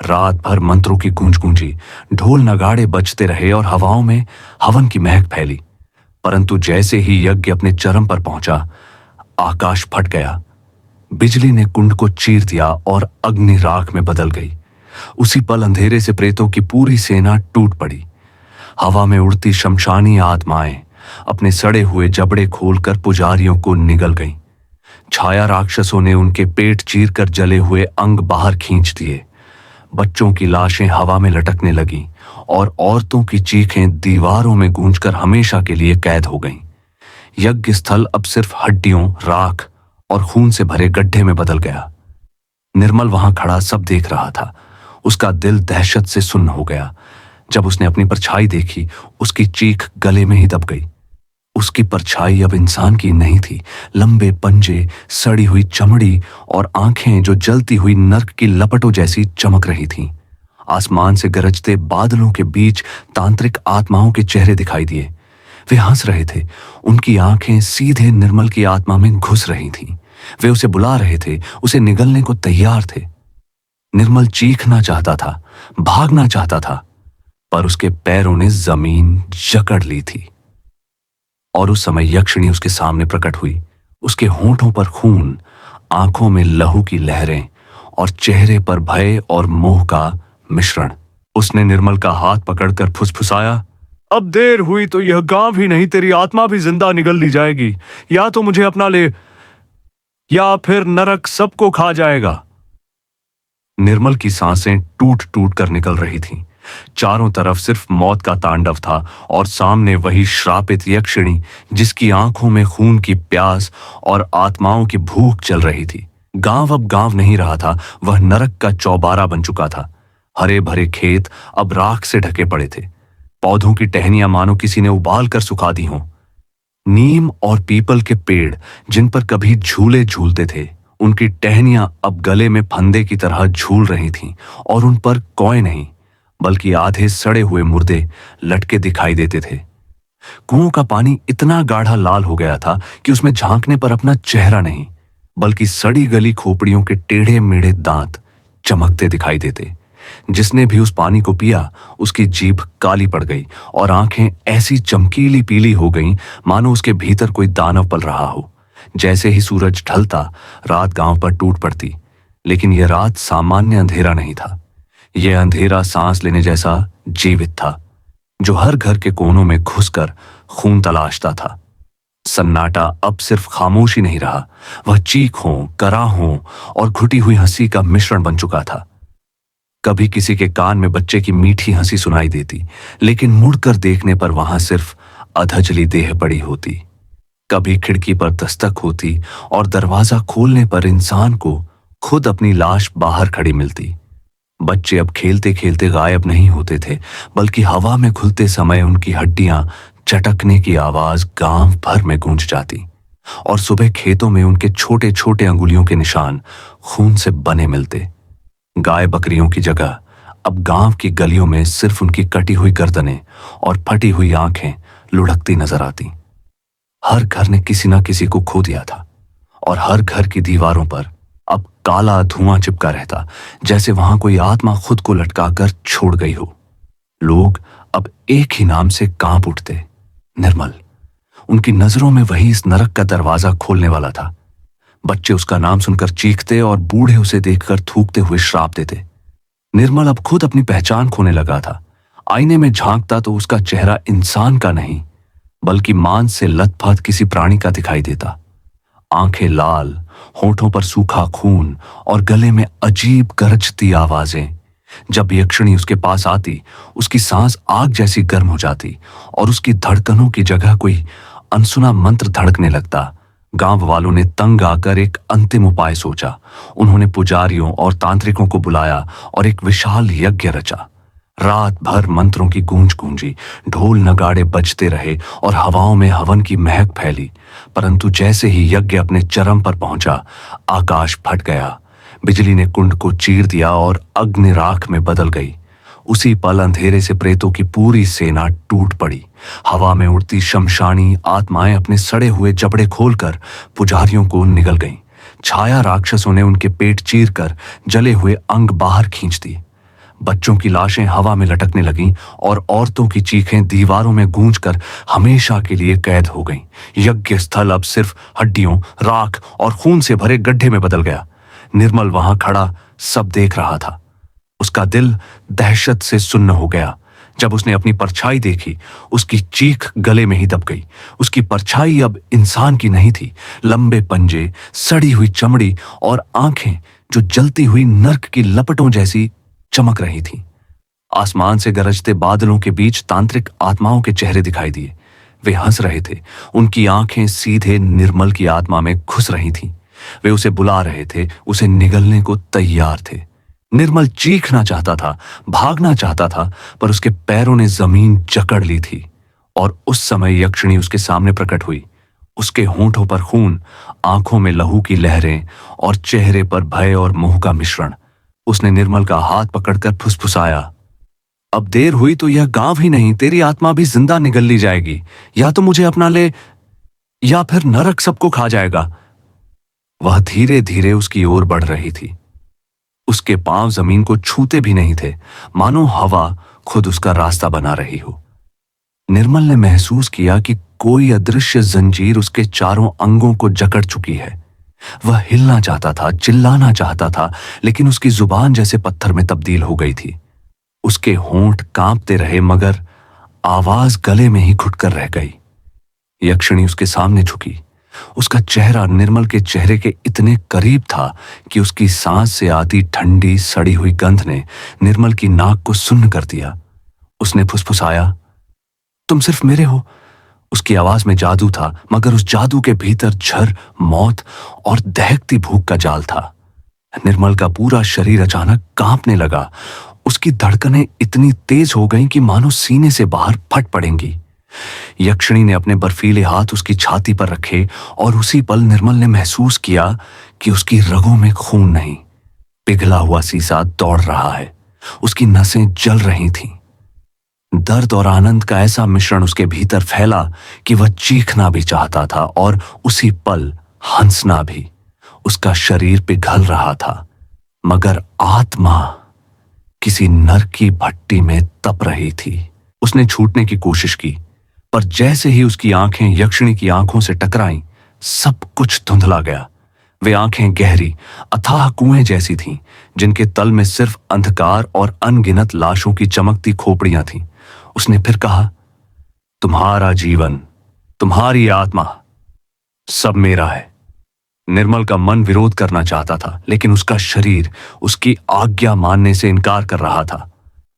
रात भर मंत्रों की गूंज गूंजी, ढोल नगाड़े बजते रहे और हवाओं में हवन की महक फैली। परंतु जैसे ही यज्ञ अपने चरम पर पहुंचा, आकाश फट गया। बिजली ने कुंड को चीर दिया और अग्नि राख में बदल गई। उसी पल अंधेरे से प्रेतों की पूरी सेना टूट पड़ी। हवा में उड़ती शमशानी आत्माएं अपने सड़े हुए जबड़े खोलकर पुजारियों को निगल गईं। छाया राक्षसों ने उनके पेट चीरकर जले हुए अंग बाहर खींच दिए। बच्चों की लाशें हवा में लटकने लगीं और औरतों की चीखें दीवारों में गूंजकर हमेशा के लिए कैद हो गईं। यज्ञ स्थल अब सिर्फ हड्डियों, राख और खून से भरे गड्ढे में बदल गया। निर्मल वहां खड़ा सब देख रहा था। उसका दिल दहशत से सुन्न हो गया। जब उसने अपनी परछाई देखी, उसकी चीख गले में ही दब गई। उसकी परछाई अब इंसान की नहीं थी। लंबे पंजे, सड़ी हुई चमड़ी और आंखें जो जलती हुई नर्क की लपटों जैसी चमक रही थीं। आसमान से गरजते बादलों के बीच तांत्रिक आत्माओं के चेहरे दिखाई दिए। वे हंस रहे थे। उनकी आंखें सीधे निर्मल की आत्मा में घुस रही थीं। वे उसे बुला रहे थे, उसे निगलने को तैयार थे। निर्मल चीखना चाहता था, भागना चाहता था, पर उसके पैरों ने जमीन जकड़ ली थी। और उस समय यक्षिणी उसके सामने प्रकट हुई। उसके होंठों पर खून, आंखों में लहू की लहरें और चेहरे पर भय और मोह का मिश्रण। उसने निर्मल का हाथ पकड़कर फुसफुसाया, अब देर हुई तो यह गांव ही नहीं, तेरी आत्मा भी जिंदा निगल ली जाएगी। या तो मुझे अपना ले, या फिर नरक सबको खा जाएगा। निर्मल की सांसें टूट टूट कर निकल रही थीं। चारों तरफ सिर्फ मौत का तांडव था और सामने वही श्रापित यक्षिणी जिसकी आंखों में खून की प्यास और आत्माओं की भूख चल रही थी। गांव अब गांव नहीं रहा था, वह नरक का चौबारा बन चुका था। हरे भरे खेत अब राख से ढके पड़े थे। पौधों की टहनियां मानो किसी ने उबाल कर सुखा दी हों। नीम और पीपल के पेड़ जिन पर कभी झूले झूलते थे, उनकी टहनियां अब गले में फंदे की तरह झूल रही थीं और उन पर कोय नहीं बल्कि आधे सड़े हुए मुर्दे लटके दिखाई देते थे। कुओं का पानी इतना गाढ़ा लाल हो गया था कि उसमें झांकने पर अपना चेहरा नहीं बल्कि सड़ी गली खोपड़ियों के टेढ़े मेढ़े दांत चमकते दिखाई देते। जिसने भी उस पानी को पिया, उसकी जीभ काली पड़ गई और आंखें ऐसी चमकीली पीली हो गईं मानो उसके भीतर कोई दानव पल रहा हो। जैसे ही सूरज ढलता, रात गांव पर टूट पड़ती। लेकिन यह रात सामान्य अंधेरा नहीं था। यह अंधेरा सांस लेने जैसा जीवित था, जो हर घर के कोनों में घुसकर खून तलाशता था। सन्नाटा अब सिर्फ खामोशी नहीं रहा, वह चीखों, कराहों और घुटी हुई हंसी का मिश्रण बन चुका था। कभी किसी के कान में बच्चे की मीठी हंसी सुनाई देती, लेकिन मुड़कर देखने पर वहां सिर्फ अधजली देह पड़ी होती। कभी खिड़की पर दस्तक होती और दरवाजा खोलने पर इंसान को खुद अपनी लाश बाहर खड़ी मिलती। बच्चे अब खेलते खेलते गायब नहीं होते थे, बल्कि हवा में घुलते समय उनकी हड्डियां चटकने की आवाज गांव भर में गूंज जाती और सुबह खेतों में उनके छोटे छोटे अंगुलियों के निशान खून से बने मिलते। गाय बकरियों की जगह अब गांव की गलियों में सिर्फ उनकी कटी हुई गर्दनें और फटी हुई आंखें लुढ़कती नजर आती। हर घर ने किसी ना किसी को खो दिया था और हर घर की दीवारों पर अब काला धुआं चिपका रहता, जैसे वहां कोई आत्मा खुद को लटकाकर छोड़ गई हो। लोग अब एक ही नाम से कांप उठते, निर्मल। उनकी नजरों में वही इस नरक का दरवाजा खोलने वाला था। बच्चे उसका नाम सुनकर चीखते और बूढ़े उसे देखकर थूकते हुए श्राप देते। निर्मल अब खुद अपनी पहचान खोने लगा था। आईने में झांकता तो उसका चेहरा इंसान का नहीं बल्कि मांस से लथपथ किसी प्राणी का दिखाई देता। आंखें लाल, होठों पर सूखा खून और गले में अजीब गरजती आवाजें। जब यक्षिणी उसके पास आती, उसकी सांस आग जैसी गर्म हो जाती और उसकी धड़कनों की जगह कोई अनसुना मंत्र धड़कने लगता। गांव वालों ने तंग आकर एक अंतिम उपाय सोचा। उन्होंने पुजारियों और तांत्रिकों को बुलाया और एक विशाल यज्ञ रचा। रात भर मंत्रों की गूंज गूंजी, ढोल नगाड़े बजते रहे और हवाओं में हवन की महक फैली। परंतु जैसे ही यज्ञ अपने चरम पर पहुंचा, आकाश फट गया। बिजली ने कुंड को चीर दिया और अग्नि राख में बदल गई। उसी पल अंधेरे से प्रेतों की पूरी सेना टूट पड़ी। हवा में उड़ती शमशानी आत्माएं अपने सड़े हुए जबड़े खोलकर पुजारियों को निगल गईं। छाया राक्षसों ने उनके पेट चीरकर जले हुए अंग बाहर खींच दिए। बच्चों की लाशें हवा में लटकने लगीं और औरतों की चीखें दीवारों में गूंजकर हमेशा के लिए कैद हो गईं। यज्ञ स्थल अब सिर्फ हड्डियों, राख और खून से भरे गड्ढे में बदल गया। निर्मल वहां खड़ा सब देख रहा था। उसका दिल दहशत से सुन्न हो गया। जब उसने अपनी परछाई देखी, उसकी चीख गले में ही दब गई। उसकी परछाई अब इंसान की नहीं थी। लंबे पंजे, सड़ी हुई चमड़ी और आंखें जो जलती हुई नर्क की लपटों जैसी चमक रही थीं। आसमान से गरजते बादलों के बीच तांत्रिक आत्माओं के चेहरे दिखाई दिए। वे हंस रहे थे। उनकी आंखें सीधे निर्मल की आत्मा में घुस रही थीं। वे उसे बुला रहे थे, उसे निगलने को तैयार थे। निर्मल चीखना चाहता था, भागना चाहता था, पर उसके पैरों ने जमीन जकड़ ली थी। और उस समय यक्षिणी उसके सामने प्रकट हुई। उसके होंठों पर खून, आंखों में लहू की लहरें और चेहरे पर भय और मोह का मिश्रण। उसने निर्मल का हाथ पकड़कर फुसफुसाया, अब देर हुई तो यह गांव ही नहीं, तेरी आत्मा भी जिंदा निगल ली जाएगी। या तो मुझे अपना ले, या फिर नरक सबको खा जाएगा। वह धीरे धीरे उसकी ओर बढ़ रही थी। उसके पांव जमीन को छूते भी नहीं थे, मानो हवा खुद उसका रास्ता बना रही हो। निर्मल ने महसूस किया कि कोई अदृश्य जंजीर उसके चारों अंगों को जकड़ चुकी है। वह हिलना चाहता था, चिल्लाना चाहता था, लेकिन उसकी जुबान जैसे पत्थर में तब्दील हो गई थी। उसके होंठ कांपते रहे, मगर आवाज गले में ही घुटकर रह गई। यक्षिणी उसके सामने झुकी। उसका चेहरा निर्मल के चेहरे के इतने करीब था कि उसकी सांस से आती ठंडी सड़ी हुई गंध ने निर्मल की नाक को सुन्न कर दिया। उसने फुसफुसाया, तुम सिर्फ मेरे हो। उसकी आवाज में जादू था, मगर उस जादू के भीतर झर, मौत और दहकती भूख का जाल था। निर्मल का पूरा शरीर अचानक कांपने लगा। उसकी धड़कनें इतनी तेज हो गईं कि मानो सीने से बाहर फट पड़ेंगी। यक्षिणी ने अपने बर्फीले हाथ उसकी छाती पर रखे और उसी पल निर्मल ने महसूस किया कि उसकी रगों में खून नहीं, पिघला हुआ सीसा दौड़ रहा है। उसकी नसें जल रही थीं। दर्द और आनंद का ऐसा मिश्रण उसके भीतर फैला कि वह चीखना भी चाहता था और उसी पल हंसना भी। उसका शरीर पिघल रहा था, मगर आत्मा किसी नर की भट्टी में तप रही थी। उसने छूटने की कोशिश की, पर जैसे ही उसकी आंखें यक्षिणी की आंखों से टकराईं, सब कुछ धुंधला गया। वे आंखें गहरी, अथाह कुएं जैसी थीं, जिनके तल में सिर्फ अंधकार और अनगिनत लाशों की चमकती खोपड़ियां थीं। उसने फिर कहा, तुम्हारा जीवन, तुम्हारी आत्मा, सब मेरा है। निर्मल का मन विरोध करना चाहता था, लेकिन उसका शरीर उसकी आज्ञा मानने से इनकार कर रहा था।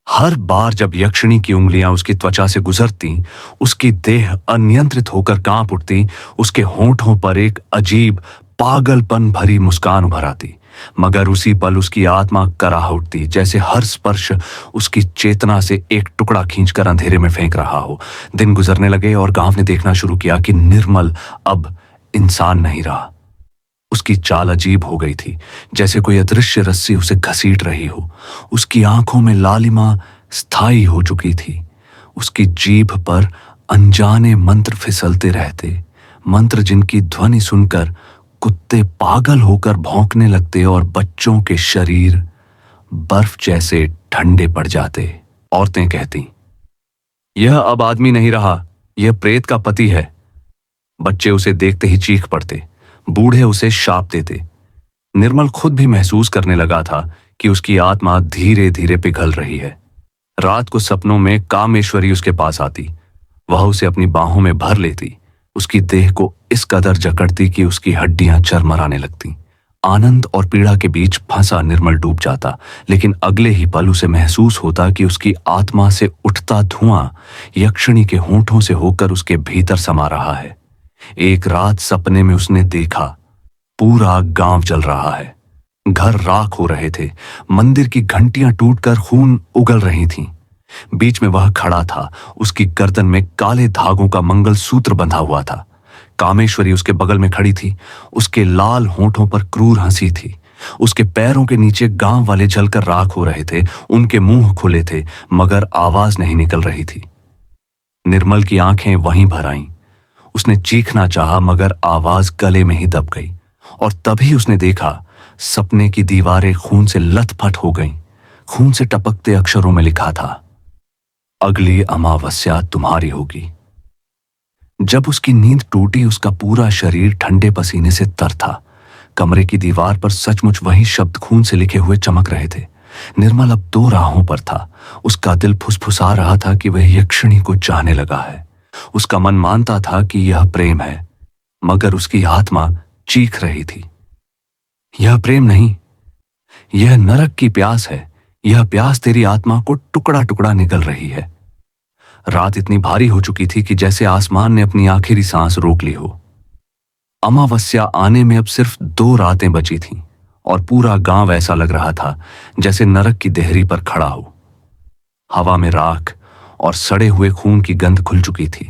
हर बार जब यक्षिणी की उंगलियां उसकी त्वचा से गुजरती, उसकी देह अनियंत्रित होकर कांप उठती। उसके होंठों पर एक अजीब पागलपन भरी मुस्कान उभर आती, मगर उसी पल उसकी आत्मा कराह उठती, जैसे हर स्पर्श उसकी चेतना से एक टुकड़ा खींचकर अंधेरे में फेंक रहा हो। दिन गुजरने लगे और गांव ने देखना शुरू किया कि निर्मल अब इंसान नहीं रहा। उसकी चाल अजीब हो गई थी, जैसे कोई अदृश्य रस्सी उसे घसीट रही हो। उसकी आंखों में लालिमा स्थायी हो चुकी थी। उसकी जीभ पर अनजाने मंत्र फिसलते रहते, मंत्र जिनकी ध्वनि सुनकर कुत्ते पागल होकर भौंकने लगते और बच्चों के शरीर बर्फ जैसे ठंडे पड़ जाते। औरतें कहती, यह अब आदमी नहीं रहा, यह प्रेत का पति है। बच्चे उसे देखते ही चीख पड़ते, बूढ़े उसे शाप देते। निर्मल खुद भी महसूस करने लगा था कि उसकी आत्मा धीरे धीरे पिघल रही है। रात को सपनों में कामेश्वरी उसके पास आती। वह उसे अपनी बाहों में भर लेती, उसकी देह को इस कदर जकड़ती कि उसकी हड्डियां चरमराने लगती। आनंद और पीड़ा के बीच फंसा निर्मल डूब जाता, लेकिन अगले ही पल उसे महसूस होता कि उसकी आत्मा से उठता धुआं यक्षिणी के होंठों से होकर उसके भीतर समा रहा है। एक रात सपने में उसने देखा, पूरा गांव जल रहा है, घर राख हो रहे थे, मंदिर की घंटियां टूटकर खून उगल रही थीं। बीच में वह खड़ा था, उसकी गर्दन में काले धागों का मंगलसूत्र बंधा हुआ था। कामेश्वरी उसके बगल में खड़ी थी, उसके लाल होंठों पर क्रूर हंसी थी। उसके पैरों के नीचे गांव वाले जलकर राख हो रहे थे, उनके मुंह खुले थे, मगर आवाज नहीं निकल रही थी। निर्मल की आंखें वहीं भर आईं। उसने चीखना चाहा, मगर आवाज गले में ही दब गई। और तभी उसने देखा, सपने की दीवारें खून से लथपथ हो गईं। खून से टपकते अक्षरों में लिखा था, अगली अमावस्या तुम्हारी होगी। जब उसकी नींद टूटी, उसका पूरा शरीर ठंडे पसीने से तर था। कमरे की दीवार पर सचमुच वही शब्द खून से लिखे हुए चमक रहे थे। निर्मल अब दो राहों पर था। उसका दिल फुसफुसा रहा था कि वह यक्षिणी को चाहने लगा है। उसका मन मानता था कि यह प्रेम है, मगर उसकी आत्मा चीख रही थी, यह प्रेम नहीं, यह नरक की प्यास है। यह प्यास तेरी आत्मा को टुकड़ा टुकड़ा निगल रही है। रात इतनी भारी हो चुकी थी कि जैसे आसमान ने अपनी आखिरी सांस रोक ली हो। अमावस्या आने में अब सिर्फ 2 रातें बची थीं और पूरा गांव ऐसा लग रहा था जैसे नरक की देहरी पर खड़ा हो। हवा में राख और सड़े हुए खून की गंध खुल चुकी थी।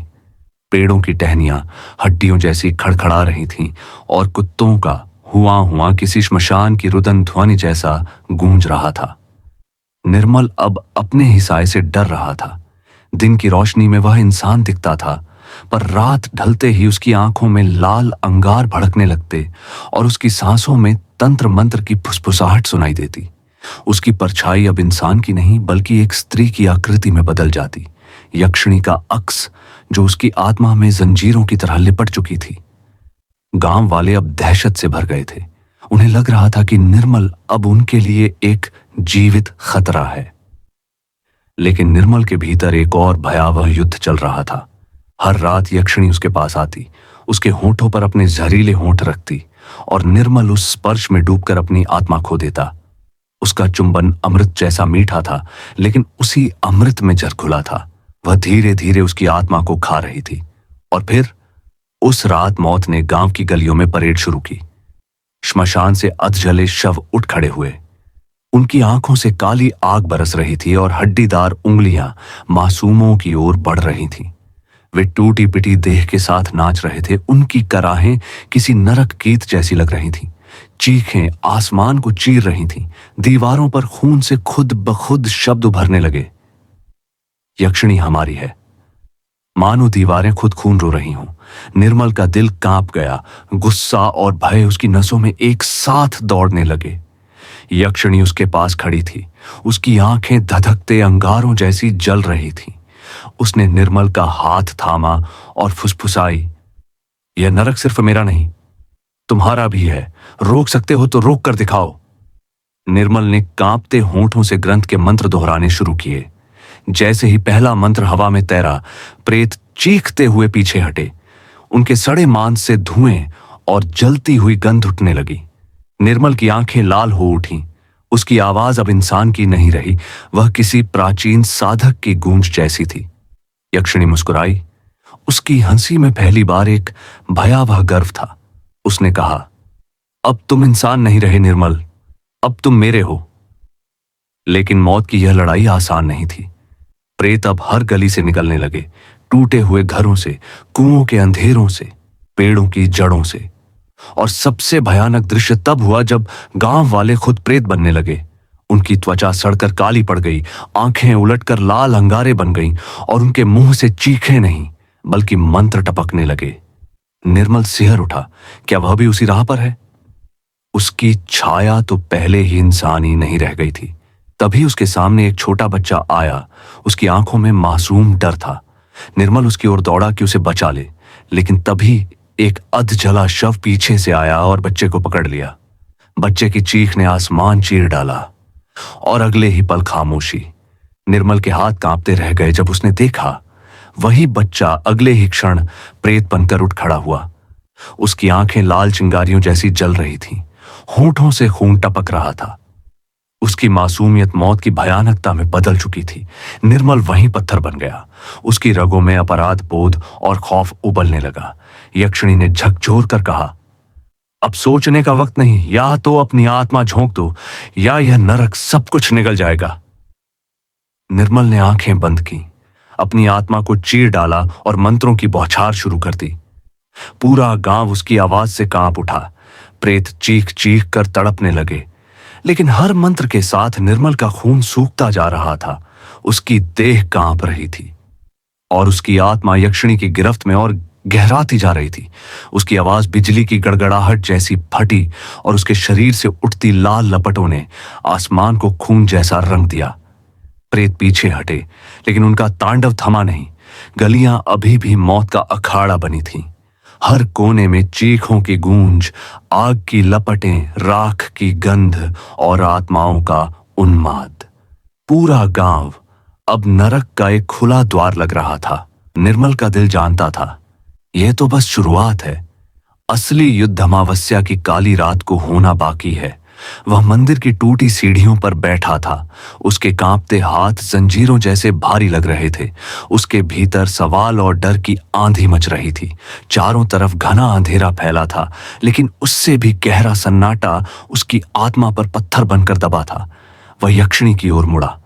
पेड़ों की टहनियां हड्डियों जैसी खड़खड़ा रही थीं और कुत्तों का हुआ हुआ किसी श्मशान की रुदन ध्वनि जैसा गूंज रहा था। निर्मल अब अपने ही साए से डर रहा था। दिन की रोशनी में वह इंसान दिखता था, पर रात ढलते ही उसकी आंखों में लाल अंगार भड़कने लगते और उसकी सांसों में तंत्र मंत्र की फुसफुसाहट सुनाई देती। उसकी परछाई अब इंसान की नहीं बल्कि एक स्त्री की आकृति में बदल जाती, यक्षिणी का अक्स जो उसकी आत्मा में जंजीरों की तरह लिपट चुकी थी। गांव वाले अब दहशत से भर गए थे। उन्हें लग रहा था कि निर्मल अब उनके लिए एक जीवित खतरा है। लेकिन निर्मल के भीतर एक और भयावह युद्ध चल रहा था। हर रात यक्षिणी उसके पास आती, उसके होंठों पर अपने जहरीले होंठ रखती और निर्मल उस स्पर्श में डूबकर अपनी आत्मा खो देता। उसका चुंबन अमृत जैसा मीठा था, लेकिन उसी अमृत में जर घुला था। वह धीरे धीरे उसकी आत्मा को खा रही थी। और फिर उस रात मौत ने गांव की गलियों में परेड शुरू की। श्मशान से अधजले शव उठ खड़े हुए। उनकी आंखों से काली आग बरस रही थी और हड्डीदार उंगलियां मासूमों की ओर बढ़ रही थीं। वे टूटी पिटी देह के साथ नाच रहे थे। उनकी कराहें किसी नरक गीत जैसी लग रही थीं। चीखें आसमान को चीर रही थीं। दीवारों पर खून से खुद ब खुद शब्द उभरने लगे, यक्षिणी हमारी है। मानो दीवारें खुद खून रो रही हों। निर्मल का दिल कांप गया। गुस्सा और भय उसकी नसों में एक साथ दौड़ने लगे। यक्षिणी उसके पास खड़ी थी। उसकी आंखें धधकते अंगारों जैसी जल रही थीं। उसने निर्मल का हाथ थामा और फुसफुसाई, यह नरक सिर्फ मेरा नहीं, तुम्हारा भी है। रोक सकते हो तो रोक कर दिखाओ। निर्मल ने कांपते होंठों से ग्रंथ के मंत्र दोहराने शुरू किए। जैसे ही पहला मंत्र हवा में तैरा, प्रेत चीखते हुए पीछे हटे। उनके सड़े मांस से धुएं और जलती हुई गंध उठने लगी। निर्मल की आंखें लाल हो उठीं। उसकी आवाज अब इंसान की नहीं रही, वह किसी प्राचीन साधक की गूंज जैसी थी। यक्षिणी मुस्कुराई। उसकी हंसी में पहली बार एक भयावह गर्व था। उसने कहा, अब तुम इंसान नहीं रहे निर्मल, अब तुम मेरे हो। लेकिन मौत की यह लड़ाई आसान नहीं थी। प्रेत अब हर गली से निकलने लगे, टूटे हुए घरों से, कुओं के अंधेरों से, पेड़ों की जड़ों से। और सबसे भयानक दृश्य तब हुआ जब गांव वाले खुद प्रेत बनने लगे। उनकी त्वचा सड़कर काली पड़ गई, आंखें उलटकर लाल अंगारे बन गईं और उनके मुंह से चीखें नहीं बल्कि मंत्र टपकने लगे। निर्मल सिहर उठा, क्या वह भी उसी राह पर है? उसकी छाया तो पहले ही इंसानी नहीं रह गई थी। तभी उसके सामने एक छोटा बच्चा आया। उसकी आंखों में मासूम डर था। निर्मल उसकी ओर दौड़ा कि उसे बचा ले, लेकिन तभी एक अधजला शव पीछे से आया और बच्चे को पकड़ लिया। बच्चे की चीख ने आसमान चीर डाला और अगले ही पल खामोशी। निर्मल के हाथ कांपते रह गए जब उसने देखा वही बच्चा अगले ही क्षण प्रेत बनकर उठ खड़ा हुआ। उसकी आंखें लाल चिंगारियों जैसी जल रही थीं। होंठों से खून टपक रहा था। उसकी मासूमियत मौत की भयानकता में बदल चुकी थी। निर्मल वहीं पत्थर बन गया। उसकी रगों में अपराध बोध और खौफ उबलने लगा। यक्षिणी ने झकझोर कर कहा, अब सोचने का वक्त नहीं, या तो अपनी आत्मा झोंक दो या यह नरक सब कुछ निगल जाएगा। निर्मल ने आंखें बंद की, अपनी आत्मा को चीर डाला और मंत्रों की बौछार शुरू कर दी। पूरा गांव उसकी आवाज से कांप उठा। प्रेत चीख चीख कर तड़पने लगे, लेकिन हर मंत्र के साथ निर्मल का खून सूखता जा रहा था। उसकी देह कांप रही थी और उसकी आत्मा यक्षिणी की गिरफ्त में और गहराती जा रही थी। उसकी आवाज बिजली की गड़गड़ाहट जैसी फटी और उसके शरीर से उठती लाल लपटों ने आसमान को खून जैसा रंग दिया। प्रेत पीछे हटे, लेकिन उनका तांडव थमा नहीं। गलियां अभी भी मौत का अखाड़ा बनी थीं। हर कोने में चीखों की गूंज, आग की लपटें, राख की गंध और आत्माओं का उन्माद। पूरा गांव अब नरक का एक खुला द्वार लग रहा था। निर्मल का दिल जानता था, यह तो बस शुरुआत है। असली युद्ध अमावस्या की काली रात को होना बाकी है। वह मंदिर की टूटी सीढ़ियों पर बैठा था। उसके कांपते हाथ जंजीरों जैसे भारी लग रहे थे। उसके भीतर सवाल और डर की आंधी मच रही थी। चारों तरफ घना अंधेरा फैला था, लेकिन उससे भी गहरा सन्नाटा उसकी आत्मा पर पत्थर बनकर दबा था। वह यक्षिणी की ओर मुड़ा।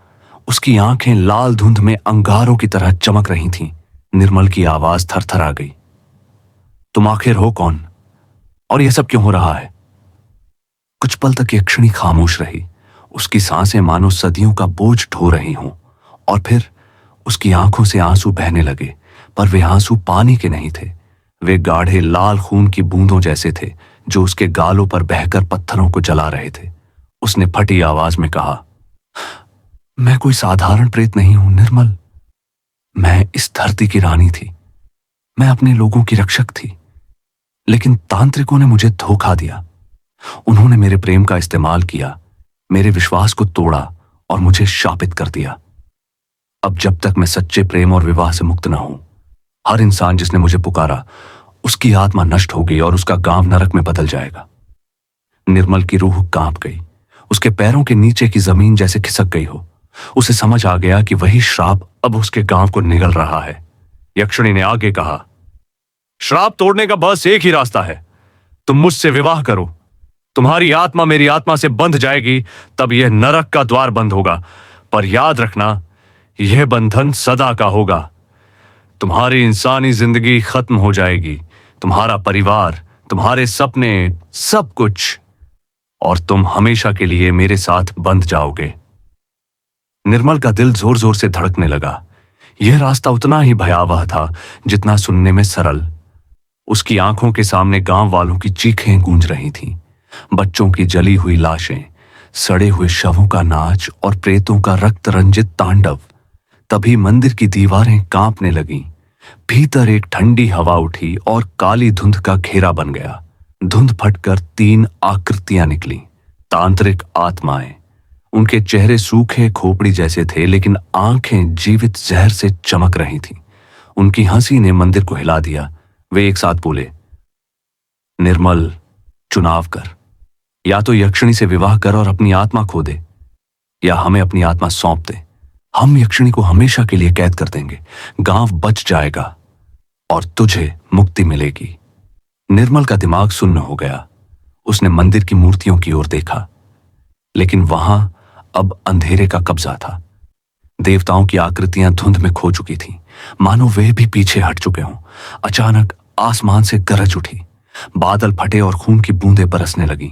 उसकी आंखें लाल धुंध में अंगारों की तरह चमक रही थीं। निर्मल की आवाज थरथरा गई। तुम आखिर हो कौन, और यह सब क्यों हो रहा है? कुछ पल तक यक्षिणी खामोश रही। उसकी सांसें मानो सदियों का बोझ ढो रही हों। और फिर उसकी आंखों से आंसू बहने लगे, पर वे आंसू पानी के नहीं थे। वे गाढ़े लाल खून की बूंदों जैसे थे, जो उसके गालों पर बहकर पत्थरों को जला रहे थे। उसने फटी आवाज में कहा, मैं कोई साधारण प्रेत नहीं हूं निर्मल। मैं इस धरती की रानी थी। मैं अपने लोगों की रक्षक थी। लेकिन तांत्रिकों ने मुझे धोखा दिया। उन्होंने मेरे प्रेम का इस्तेमाल किया, मेरे विश्वास को तोड़ा और मुझे शापित कर दिया। अब जब तक मैं सच्चे प्रेम और विवाह से मुक्त न हूं, हर इंसान जिसने मुझे पुकारा, उसकी आत्मा नष्ट होगी और उसका गांव नरक में बदल जाएगा। निर्मल की रूह कांप गई। उसके पैरों के नीचे की जमीन जैसे खिसक गई हो। उसे समझ आ गया कि वही श्राप अब उसके गांव को निगल रहा है। यक्षिणी ने आगे कहा, श्राप तोड़ने का बस एक ही रास्ता है। तुम मुझसे विवाह करो। तुम्हारी आत्मा मेरी आत्मा से बंध जाएगी, तब यह नरक का द्वार बंद होगा। पर याद रखना, यह बंधन सदा का होगा। तुम्हारी इंसानी जिंदगी खत्म हो जाएगी, तुम्हारा परिवार, तुम्हारे सपने, सब कुछ, और तुम हमेशा के लिए मेरे साथ बंध जाओगे। निर्मल का दिल जोर जोर से धड़कने लगा। यह रास्ता उतना ही भयावह था जितना सुनने में सरल। उसकी आंखों के सामने गांव वालों की चीखें गूंज रही थीं। बच्चों की जली हुई लाशें, सड़े हुए शवों का नाच और प्रेतों का रक्त रंजित तांडव। तभी मंदिर की दीवारें कांपने लगीं। भीतर एक ठंडी हवा उठी और काली धुंध का घेरा बन गया। धुंध फटकर 3 आकृतियां निकली, तांत्रिक आत्माएं। उनके चेहरे सूखे खोपड़ी जैसे थे, लेकिन आंखें जीवित जहर से चमक रही थीं। उनकी हंसी ने मंदिर को हिला दिया। वे एक साथ बोले, निर्मल, चुनाव कर। या तो यक्षिणी से विवाह कर और अपनी आत्मा खो दे, या हमें अपनी आत्मा सौंप दे। हम यक्षिणी को हमेशा के लिए कैद कर देंगे। गांव बच जाएगा और तुझे मुक्ति मिलेगी। निर्मल का दिमाग सुन्न हो गया। उसने मंदिर की मूर्तियों की ओर देखा, लेकिन वहां अब अंधेरे का कब्जा था। देवताओं की आकृतियां धुंध में खो चुकी थीं, मानो वे भी पीछे हट चुके हों। अचानक आसमान से गरज उठी। बादल फटे और खून की बूंदें बरसने लगीं।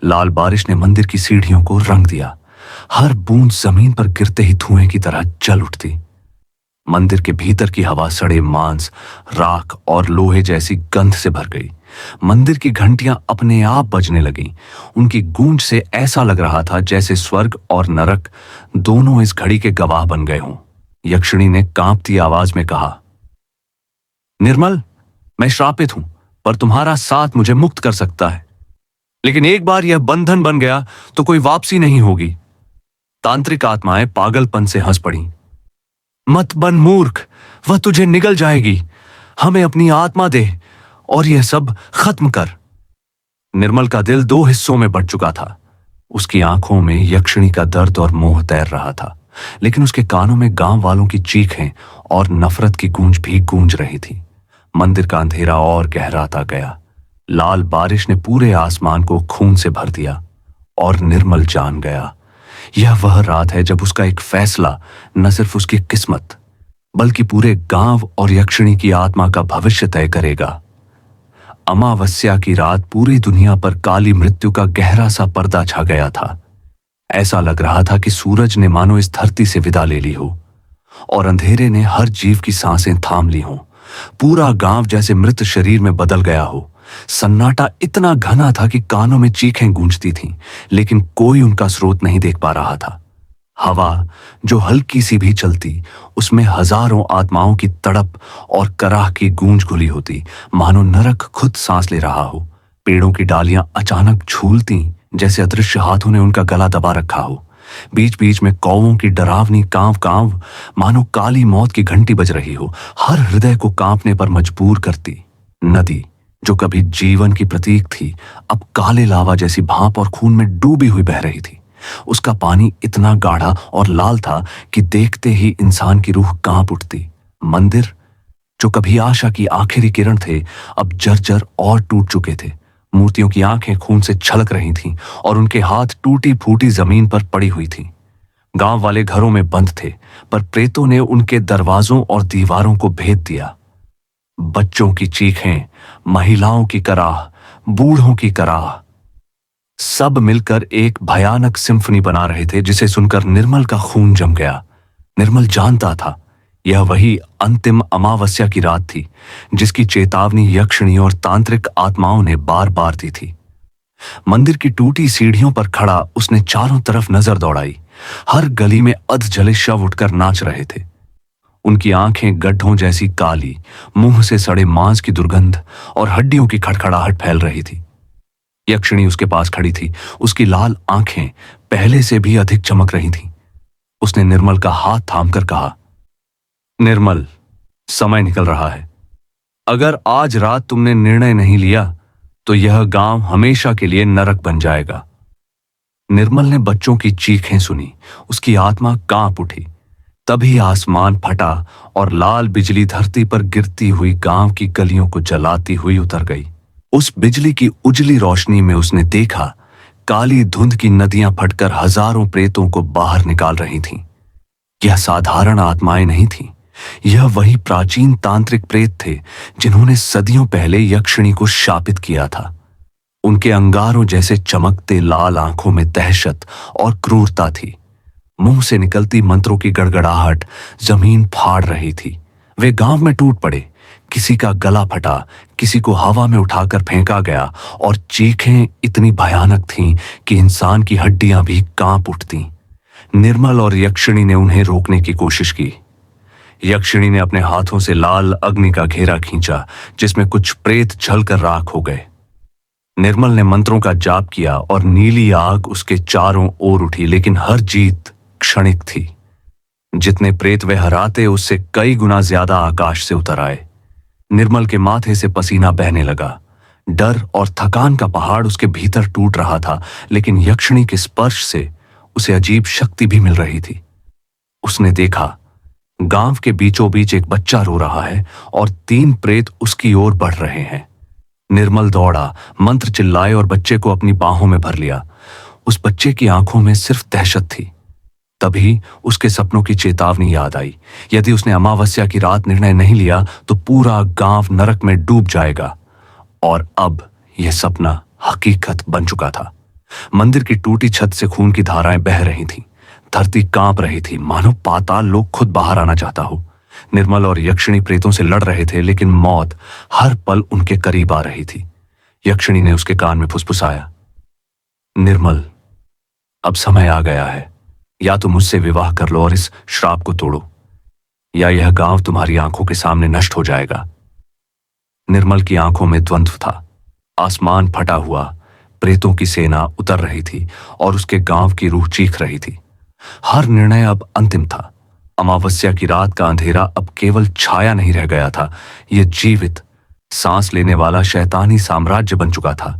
लाल बारिश ने मंदिर की सीढ़ियों को रंग दिया। हर बूंद जमीन पर गिरते ही धुएं की तरह जल उठती। मंदिर के भीतर की हवा सड़े मांस, राख और लोहे जैसी गंध से भर गई। मंदिर की घंटियां अपने आप बजने लगीं। उनकी गूंज से ऐसा लग रहा था जैसे स्वर्ग और नरक दोनों इस घड़ी के गवाह बन गए हों। यक्षिणी ने कांपती आवाज में कहा, निर्मल, मैं श्रापित हूं, पर तुम्हारा साथ मुझे मुक्त कर सकता है। लेकिन एक बार यह बंधन बन गया तो कोई वापसी नहीं होगी। तांत्रिक आत्माएं पागलपन से हंस पड़ी। मत बन मूर्ख, वह तुझे निगल जाएगी। हमें अपनी आत्मा दे और यह सब खत्म कर। निर्मल का दिल 2 हिस्सों में बंट चुका था। उसकी आंखों में यक्षिणी का दर्द और मोह तैर रहा था, लेकिन उसके कानों में गांव वालों की चीखें और नफरत की गूंज भी गूंज रही थी। मंदिर का अंधेरा और गहराता गया। लाल बारिश ने पूरे आसमान को खून से भर दिया और निर्मल जान गया, यह वह रात है जब उसका एक फैसला न सिर्फ उसकी किस्मत, बल्कि पूरे गांव और यक्षिणी की आत्मा का भविष्य तय करेगा। अमावस्या की रात पूरी दुनिया पर काली मृत्यु का गहरा सा पर्दा छा गया था। ऐसा लग रहा था कि सूरज ने मानो इस धरती से विदा ले ली हो और अंधेरे ने हर जीव की सांसें थाम ली हों। पूरा गांव जैसे मृत शरीर में बदल गया हो। सन्नाटा इतना घना था कि कानों में चीखें गूंजती थीं, लेकिन कोई उनका स्रोत नहीं देख पा रहा था। हवा जो हल्की सी भी चलती, उसमें हजारों आत्माओं की तड़प और कराह की गूंज घुली होती, मानो नरक खुद सांस ले रहा हो। पेड़ों की डालियां अचानक झूलती, जैसे अदृश्य हाथों ने उनका गला दबा रखा हो। बीच बीच में कौवों की डरावनी कांव कांव, मानो काली मौत की घंटी बज रही हो, हर हृदय को कांपने पर मजबूर करती। नदी जो कभी जीवन की प्रतीक थी, अब काले लावा जैसी भाप और खून में डूबी हुई बह रही थी। उसका पानी इतना गाढ़ा और लाल था कि देखते ही इंसान की रूह कांप उठती। मंदिर जो कभी आशा की आखिरी किरण थे, अब जर्जर और टूट चुके थे। मूर्तियों की आंखें खून से छलक रही थीं और उनके हाथ टूटी फूटी जमीन पर पड़ी हुई थीं। गांव वाले घरों में बंद थे, पर प्रेतों ने उनके दरवाजों और दीवारों को भेद दिया। बच्चों की चीखें, महिलाओं की कराह, बूढ़ों की कराह, सब मिलकर एक भयानक सिम्फनी बना रहे थे, जिसे सुनकर निर्मल का खून जम गया। निर्मल जानता था यह वही अंतिम अमावस्या की रात थी, जिसकी चेतावनी यक्षिणी और तांत्रिक आत्माओं ने बार बार दी थी। मंदिर की टूटी सीढ़ियों पर खड़ा उसने चारों तरफ नजर दौड़ाई। हर गली में अधजले शव उठकर नाच रहे थे। उनकी आंखें गड्ढों जैसी काली, मुंह से सड़े मांस की दुर्गंध और हड्डियों की खड़खड़ाहट फैल रही थी। यक्षिणी उसके पास खड़ी थी। उसकी लाल आंखें पहले से भी अधिक चमक रही थीं। उसने निर्मल का हाथ थामकर कहा, निर्मल, समय निकल रहा है। अगर आज रात तुमने निर्णय नहीं लिया तो यह गांव हमेशा के लिए नरक बन जाएगा। निर्मल ने बच्चों की चीखें सुनी। उसकी आत्मा कांप उठी। तभी आसमान फटा और लाल बिजली धरती पर गिरती हुई गांव की गलियों को जलाती हुई उतर गई। उस बिजली की उजली रोशनी में उसने देखा काली धुंध की नदियां फटकर हजारों प्रेतों को बाहर निकाल रही थीं। यह साधारण आत्माएं नहीं थीं। यह वही प्राचीन तांत्रिक प्रेत थे जिन्होंने सदियों पहले यक्षिणी को शापित किया था। उनके अंगारों जैसे चमकते लाल आंखों में दहशत और क्रूरता थी। मुंह से निकलती मंत्रों की गड़गड़ाहट जमीन फाड़ रही थी। वे गांव में टूट पड़े। किसी का गला फटा, किसी को हवा में उठाकर फेंका गया और चीखें इतनी भयानक थीं कि इंसान की हड्डियां भी कांप उठतीं। निर्मल और यक्षिणी ने उन्हें रोकने की कोशिश की। यक्षिणी ने अपने हाथों से लाल अग्नि का घेरा खींचा, जिसमें कुछ प्रेत जलकर राख हो गए। निर्मल ने मंत्रों का जाप किया और नीली आग उसके चारों ओर उठी, लेकिन हर जीत क्षणिक थी। जितने प्रेत वे हराते, उससे कई गुना ज्यादा आकाश से उतर आए। निर्मल के माथे से पसीना बहने लगा। डर और थकान का पहाड़ उसके भीतर टूट रहा था, लेकिन यक्षिणी के स्पर्श से उसे अजीब शक्ति भी मिल रही थी। उसने देखा गांव के बीचों बीच एक बच्चा रो रहा है और 3 प्रेत उसकी ओर बढ़ रहे हैं। निर्मल दौड़ा, मंत्र चिल्लाए और बच्चे को अपनी बाहों में भर लिया। उस बच्चे की आंखों में सिर्फ दहशत थी। तभी उसके सपनों की चेतावनी याद आई। यदि उसने अमावस्या की रात निर्णय नहीं लिया तो पूरा गांव नरक में डूब जाएगा। और अब यह सपना हकीकत बन चुका था। मंदिर की टूटी छत से खून की धाराएं बह रही थीं। धरती कांप रही थी, मानो पाताल लोक खुद बाहर आना चाहता हो। निर्मल और यक्षिणी प्रेतों से लड़ रहे थे, लेकिन मौत हर पल उनके करीब आ रही थी। यक्षिणी ने उसके कान में फुसफुसाया, निर्मल, अब समय आ गया है। या तो मुझसे विवाह कर लो और इस श्राप को तोड़ो, या यह गांव तुम्हारी आंखों के सामने नष्ट हो जाएगा। निर्मल की आंखों में द्वंद्व था। आसमान फटा हुआ, प्रेतों की सेना उतर रही थी और उसके गांव की रूह चीख रही थी। हर निर्णय अब अंतिम था। अमावस्या की रात का अंधेरा अब केवल छाया नहीं रह गया था, यह जीवित, सांस लेने वाला शैतानी साम्राज्य बन चुका था।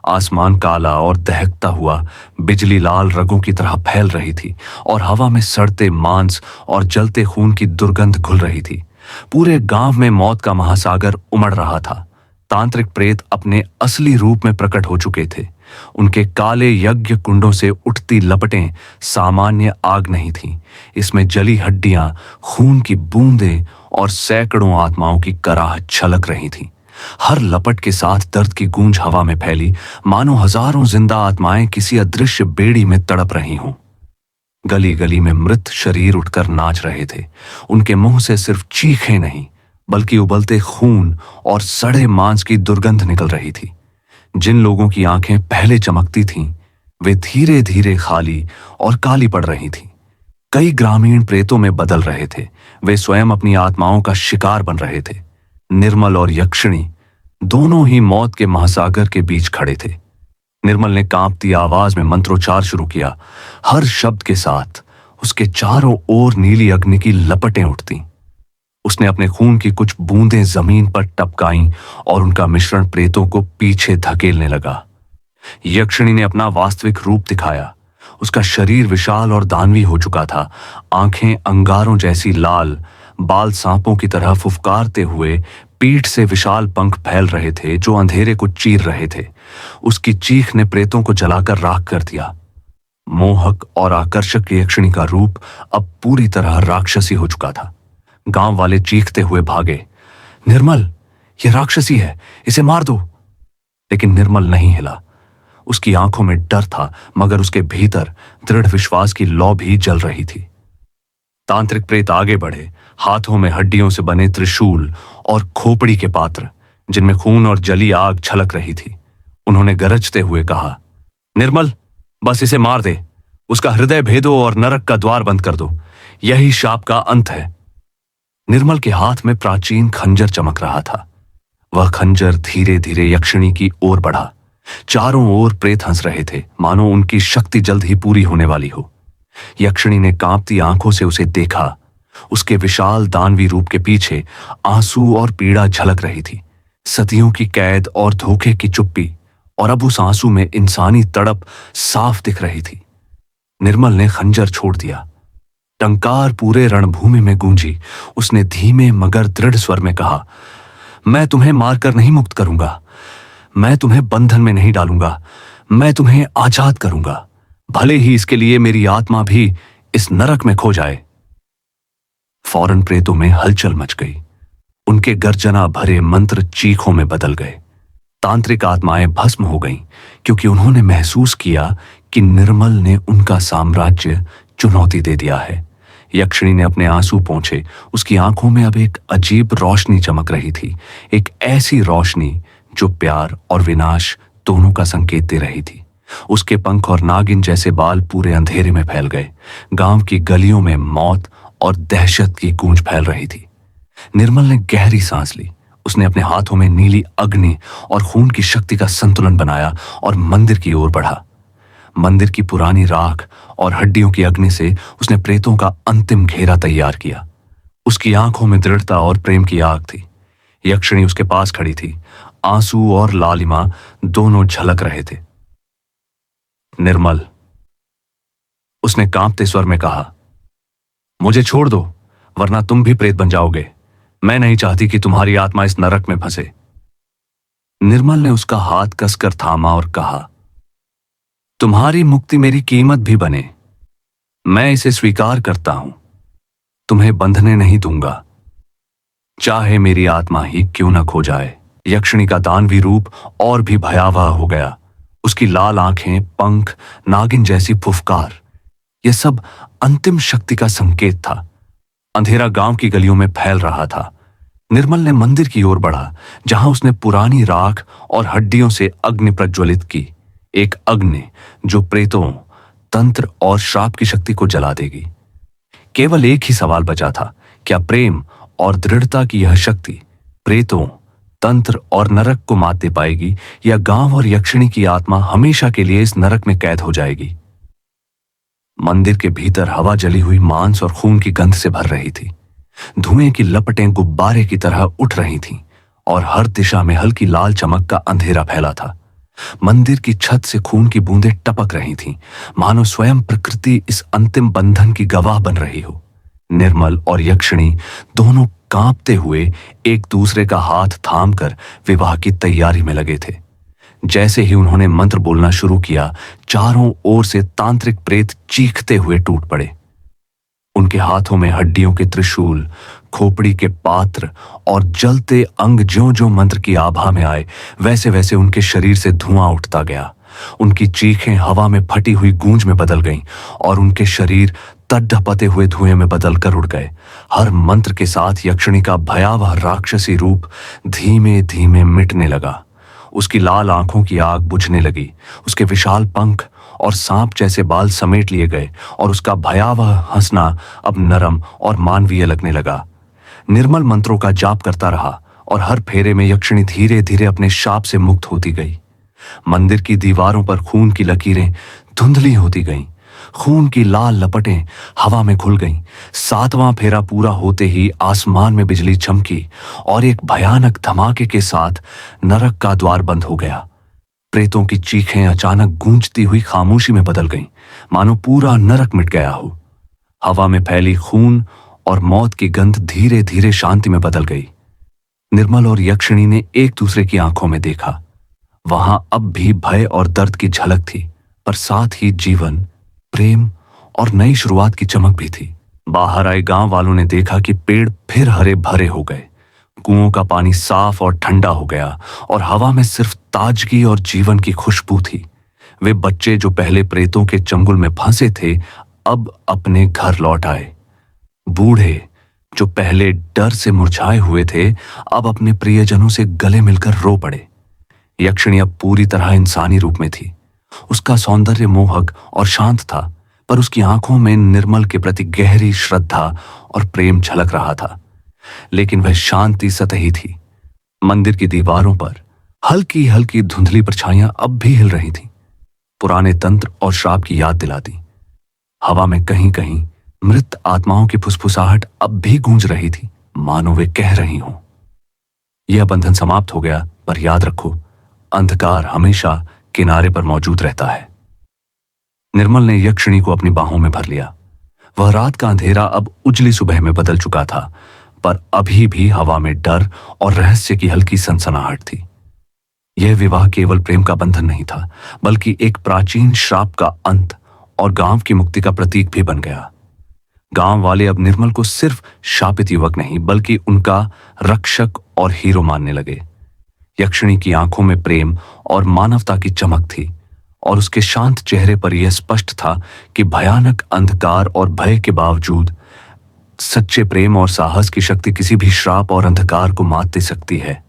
आसमान काला और दहकता हुआ बिजली लाल रगों की तरह फैल रही थी और हवा में सड़ते मांस और जलते खून की दुर्गंध घुल रही थी। पूरे गांव में मौत का महासागर उमड़ रहा था। तांत्रिक प्रेत अपने असली रूप में प्रकट हो चुके थे। उनके काले यज्ञ कुंडों से उठती लपटें सामान्य आग नहीं थीं। इसमें जली हड्डियां, खून की बूंदें और सैकड़ों आत्माओं की कराह छलक रही थीं। हर लपट के साथ दर्द की गूंज हवा में फैली, मानो हजारों जिंदा आत्माएं किसी अदृश्य बेड़ी में तड़प रही हों। गली गली में मृत शरीर उठकर नाच रहे थे। उनके मुंह से सिर्फ चीखें नहीं, बल्कि उबलते खून और सड़े मांस की दुर्गंध निकल रही थी। जिन लोगों की आंखें पहले चमकती थीं, वे धीरे धीरे खाली और काली पड़ रही थीं। कई ग्रामीण प्रेतों में बदल रहे थे। वे स्वयं अपनी आत्माओं का शिकार बन रहे थे। निर्मल और यक्षिणी दोनों ही मौत के महासागर के बीच खड़े थे। निर्मल ने कांपती आवाज में मंत्रोच्चार शुरू किया। हर शब्द के साथ उसके चारों ओर नीली अग्नि की लपटें उठती। उसने अपने खून की कुछ बूंदें जमीन पर टपकाईं और उनका मिश्रण प्रेतों को पीछे धकेलने लगा। यक्षिणी ने अपना वास्तविक रूप दिखाया। उसका शरीर विशाल और दानवी हो चुका था। आंखें अंगारों जैसी लाल, बाल सांपों की तरह फुफकारते हुए, पीठ से विशाल पंख फैल रहे थे जो अंधेरे को चीर रहे थे। उसकी चीख ने प्रेतों को जलाकर राख कर दिया। मोहक और आकर्षक यक्षिणी का रूप अब पूरी तरह राक्षसी हो चुका था। गांव वाले चीखते हुए भागे, निर्मल, ये राक्षसी है, इसे मार दो। लेकिन निर्मल नहीं हिला। उसकी आंखों में डर था, मगर उसके भीतर दृढ़ विश्वास की लौ भी जल रही थी। तांत्रिक प्रेत आगे बढ़े, हाथों में हड्डियों से बने त्रिशूल और खोपड़ी के पात्र, जिनमें खून और जली आग छलक रही थी। उन्होंने गरजते हुए कहा, निर्मल, बस इसे मार दे। उसका हृदय भेदो और नरक का द्वार बंद कर दो। यही शाप का अंत है। निर्मल के हाथ में प्राचीन खंजर चमक रहा था। वह खंजर धीरे धीरे यक्षिणी की ओर बढ़ा। चारों ओर प्रेत हंस रहे थे, मानो उनकी शक्ति जल्द ही पूरी होने वाली हो। यक्षिणी ने कांपती आंखों से उसे देखा। उसके विशाल दानवी रूप के पीछे आंसू और पीड़ा झलक रही थी, सदियों की कैद और धोखे की चुप्पी, और अब उस आंसू में इंसानी तड़प साफ दिख रही थी। निर्मल ने खंजर छोड़ दिया। टंकार पूरे रणभूमि में गूंजी। उसने धीमे मगर दृढ़ स्वर में कहा, मैं तुम्हें मारकर नहीं मुक्त करूंगा। मैं तुम्हें बंधन में नहीं डालूंगा। मैं तुम्हें आजाद करूंगा, भले ही इसके लिए मेरी आत्मा भी इस नरक में खो जाए। फौरन प्रेतों में हलचल मच गई। उनके गर्जना भरे मंत्र चीखों में बदल गए। तांत्रिक आत्माएं भस्म हो गईं, क्योंकि उन्होंने महसूस किया कि निर्मल ने उनका साम्राज्य चुनौती दे दिया है। यक्षिणी ने अपने आंसू पोंछे। उसकी आंखों में अब एक अजीब रोशनी चमक रही थी, एक ऐसी रोशनी जो प्यार और विनाश दोनों का संकेत दे रही थी। उसके पंख और नागिन जैसे बाल पूरे अंधेरे में फैल गए। गांव की गलियों में मौत और दहशत की गूंज फैल रही थी। निर्मल ने गहरी सांस ली। उसने अपने हाथों में नीली अग्नि और खून की शक्ति का संतुलन बनाया और मंदिर की ओर बढ़ा। मंदिर की पुरानी राख और हड्डियों की अग्नि से उसने प्रेतों का अंतिम घेरा तैयार किया। उसकी आंखों में दृढ़ता और प्रेम की आग थी। यक्षिणी उसके पास खड़ी थी। आंसू और लालिमा दोनों झलक रहे थे। निर्मल, उसने कांपते स्वर में कहा, मुझे छोड़ दो, वरना तुम भी प्रेत बन जाओगे। मैं नहीं चाहती कि तुम्हारी आत्मा इस नरक में फंसे। निर्मल ने उसका हाथ कसकर थामा और कहा, तुम्हारी मुक्ति मेरी कीमत भी बने। मैं इसे स्वीकार करता हूं। तुम्हें बंधने नहीं दूंगा, चाहे मेरी आत्मा ही क्यों न खो जाए। यक्षिणी का दानवी रूप और भी भयावह हो गया। उसकी लाल आंखें, पंख, नागिन जैसी फुफकार, यह सब अंतिम शक्ति का संकेत था। अंधेरा गांव की गलियों में फैल रहा था। निर्मल ने मंदिर की ओर बढ़ा, जहां उसने पुरानी राख और हड्डियों से अग्नि प्रज्वलित की। एक अग्नि जो प्रेतों, तंत्र और श्राप की शक्ति को जला देगी। केवल एक ही सवाल बचा था, क्या प्रेम और दृढ़ता की यह शक्ति प्रेतों, तंत्र और नरक को मात दे पाएगी, या गांव और यक्षिणी की आत्मा हमेशा के लिए इस नरक में कैद हो जाएगी। मंदिर के भीतर हवा जली हुई मांस और खून की गंध से भर रही थी। धुएं की लपटें गुब्बारे की तरह उठ रही थीं और हर दिशा में हल्की लाल चमक का अंधेरा फैला था। मंदिर की छत से खून की बूंदें टपक रही थीं, मानो स्वयं प्रकृति इस अंतिम बंधन की गवाह बन रही हो। निर्मल और यक्षिणी दोनों कांपते हुए एक दूसरे का हाथ थामकर विवाह की तैयारी में लगे थे। जैसे ही उन्होंने मंत्र बोलना शुरू किया, चारों ओर से तांत्रिक प्रेत चीखते हुए टूट पड़े। उनके हाथों में हड्डियों के त्रिशूल, खोपड़ी के पात्र और जलते अंग ज्यों ज्यों मंत्र की आभा में आए, वैसे वैसे उनके शरीर से धुआं उठता गया। उनकी चीखें हवा में फटी हुई गूंज में बदल गईं और उनके शरीर तड़पते हुए धुएं में बदलकर उड़ गए। हर मंत्र के साथ यक्षिणी का भयावह राक्षसी रूप धीमे धीमे मिटने लगा। उसकी लाल आंखों की आग बुझने लगी, उसके विशाल पंख और सांप जैसे बाल समेट लिए गए और उसका भयावह हंसना अब नरम और मानवीय लगने लगा। निर्मल मंत्रों का जाप करता रहा और हर फेरे में यक्षिणी धीरे धीरे अपने शाप से मुक्त होती गई। मंदिर की दीवारों पर खून की लकीरें धुंधली होती गईं। खून की लाल लपटें हवा में घुल गईं। सातवां फेरा पूरा होते ही आसमान में बिजली चमकी और एक भयानक धमाके के साथ नरक का द्वार बंद हो गया। प्रेतों की चीखें अचानक गूंजती हुई खामोशी में बदल गईं, मानो पूरा नरक मिट गया हो। हवा में फैली खून और मौत की गंध धीरे धीरे शांति में बदल गई। निर्मल और यक्षिणी ने एक दूसरे की आंखों में देखा। वहां अब भी भय और दर्द की झलक थी, पर साथ ही जीवन, प्रेम और नई शुरुआत की चमक भी थी। बाहर आए गांव वालों ने देखा कि पेड़ फिर हरे भरे हो गए, कुओं का पानी साफ और ठंडा हो गया और हवा में सिर्फ ताजगी और जीवन की खुशबू थी। वे बच्चे जो पहले प्रेतों के चंगुल में फंसे थे, अब अपने घर लौट आए। बूढ़े जो पहले डर से मुरझाए हुए थे, अब अपने प्रियजनों से गले मिलकर रो पड़े। यक्षिणी अब पूरी तरह इंसानी रूप में थी। उसका सौंदर्य मोहक और शांत था, पर उसकी आंखों में निर्मल के प्रति गहरी श्रद्धा और प्रेम झलक रहा था। लेकिन वह शांति सतही थी। मंदिर की दीवारों पर हल्की हल्की धुंधली परछाइयां अब भी हिल रही थीं, पुराने तंत्र और श्राप की याद दिलाती। हवा में कहीं कहीं मृत आत्माओं की फुसफुसाहट अब भी गूंज रही थी, मानो वे कह रही हों, यह बंधन समाप्त हो गया, पर याद रखो, अंधकार हमेशा किनारे पर मौजूद रहता है। निर्मल ने यक्षिणी को अपनी बाहों में भर लिया। वह रात का अंधेरा अब उजली सुबह में बदल चुका था, पर अभी भी हवा में डर और रहस्य की हल्की सनसनाहट थी। यह विवाह केवल प्रेम का बंधन नहीं था, बल्कि एक प्राचीन श्राप का अंत और गांव की मुक्ति का प्रतीक भी बन गया। गांव वाले अब निर्मल को सिर्फ शापित युवक नहीं, बल्कि उनका रक्षक और हीरो मानने लगे। यक्षिणी की आंखों में प्रेम और मानवता की चमक थी और उसके शांत चेहरे पर यह स्पष्ट था कि भयानक अंधकार और भय के बावजूद सच्चे प्रेम और साहस की शक्ति किसी भी श्राप और अंधकार को मात दे सकती है।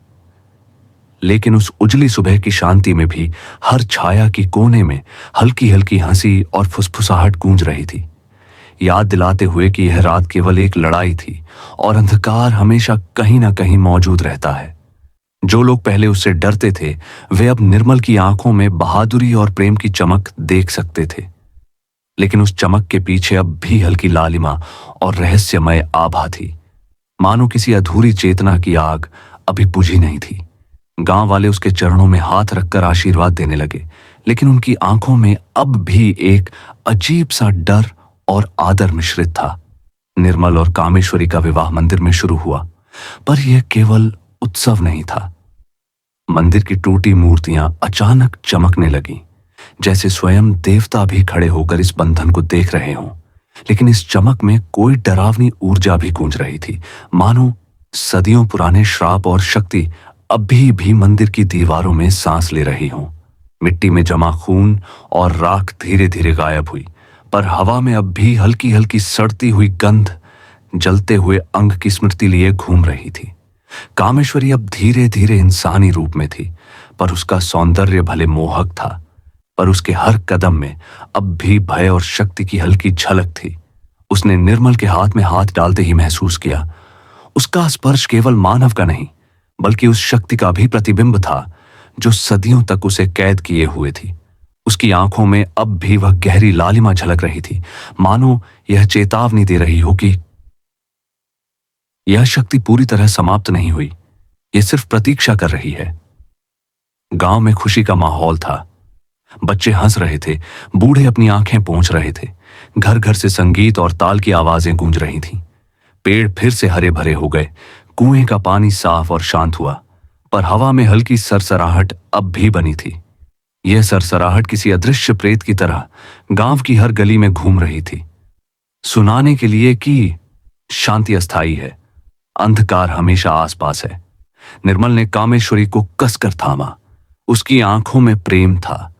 लेकिन उस उजली सुबह की शांति में भी हर छाया की कोने में हल्की हल्की हंसी और फुसफुसाहट गूंज रही थी, याद दिलाते हुए कि यह रात केवल एक लड़ाई थी और अंधकार हमेशा कहीं ना कहीं मौजूद रहता है। जो लोग पहले उससे डरते थे, वे अब निर्मल की आंखों में बहादुरी और प्रेम की चमक देख सकते थे। लेकिन उस चमक के पीछे अब भी हल्की लालिमा और रहस्यमय आभा थी, मानो किसी अधूरी चेतना की आग अभी बुझी नहीं थी। गांव वाले उसके चरणों में हाथ रखकर आशीर्वाद देने लगे, लेकिन उनकी आंखों में अब भी एक अजीब सा डर और आदर मिश्रित था। निर्मल और कामेश्वरी का विवाह मंदिर में शुरू हुआ, पर यह केवल उत्सव नहीं था। मंदिर की टूटी मूर्तियां अचानक चमकने लगीं, जैसे स्वयं देवता भी खड़े होकर इस बंधन को देख रहे हों। लेकिन इस चमक में कोई डरावनी ऊर्जा भी गूंज रही थी, मानो सदियों पुराने श्राप और शक्ति अभी भी मंदिर की दीवारों में सांस ले रही हों। मिट्टी में जमा खून और राख धीरे धीरे गायब हुई, पर हवा में अब भी हल्की हल्की सड़ती हुई गंध जलते हुए अंग की स्मृति लिए घूम रही थी। कामेश्वरी अब धीरे धीरे इंसानी रूप में थी, पर उसका सौंदर्य भले मोहक था, पर उसके हर कदम में अब भी भय और शक्ति की हल्की झलक थी। उसने निर्मल के हाथ में हाथ डालते ही महसूस किया, उसका स्पर्श केवल मानव का नहीं, बल्कि उस शक्ति का भी प्रतिबिंब था जो सदियों तक उसे कैद किए हुए थी। उसकी आंखों में अब भी वह गहरी लालिमा झलक रही थी, मानो यह चेतावनी दे रही हो कि यह शक्ति पूरी तरह समाप्त नहीं हुई, यह सिर्फ प्रतीक्षा कर रही है। गांव में खुशी का माहौल था। बच्चे हंस रहे थे, बूढ़े अपनी आंखें पोंछ रहे थे, घर घर से संगीत और ताल की आवाजें गूंज रही थीं। पेड़ फिर से हरे भरे हो गए, कुएं का पानी साफ और शांत हुआ, पर हवा में हल्की सरसराहट अब भी बनी थी। यह सरसराहट किसी अदृश्य प्रेत की तरह गांव की हर गली में घूम रही थी, सुनाने के लिए कि शांति अस्थायी है, अंधकार हमेशा आसपास है। निर्मल ने कामेश्वरी को कसकर थामा। उसकी आंखों में प्रेम था,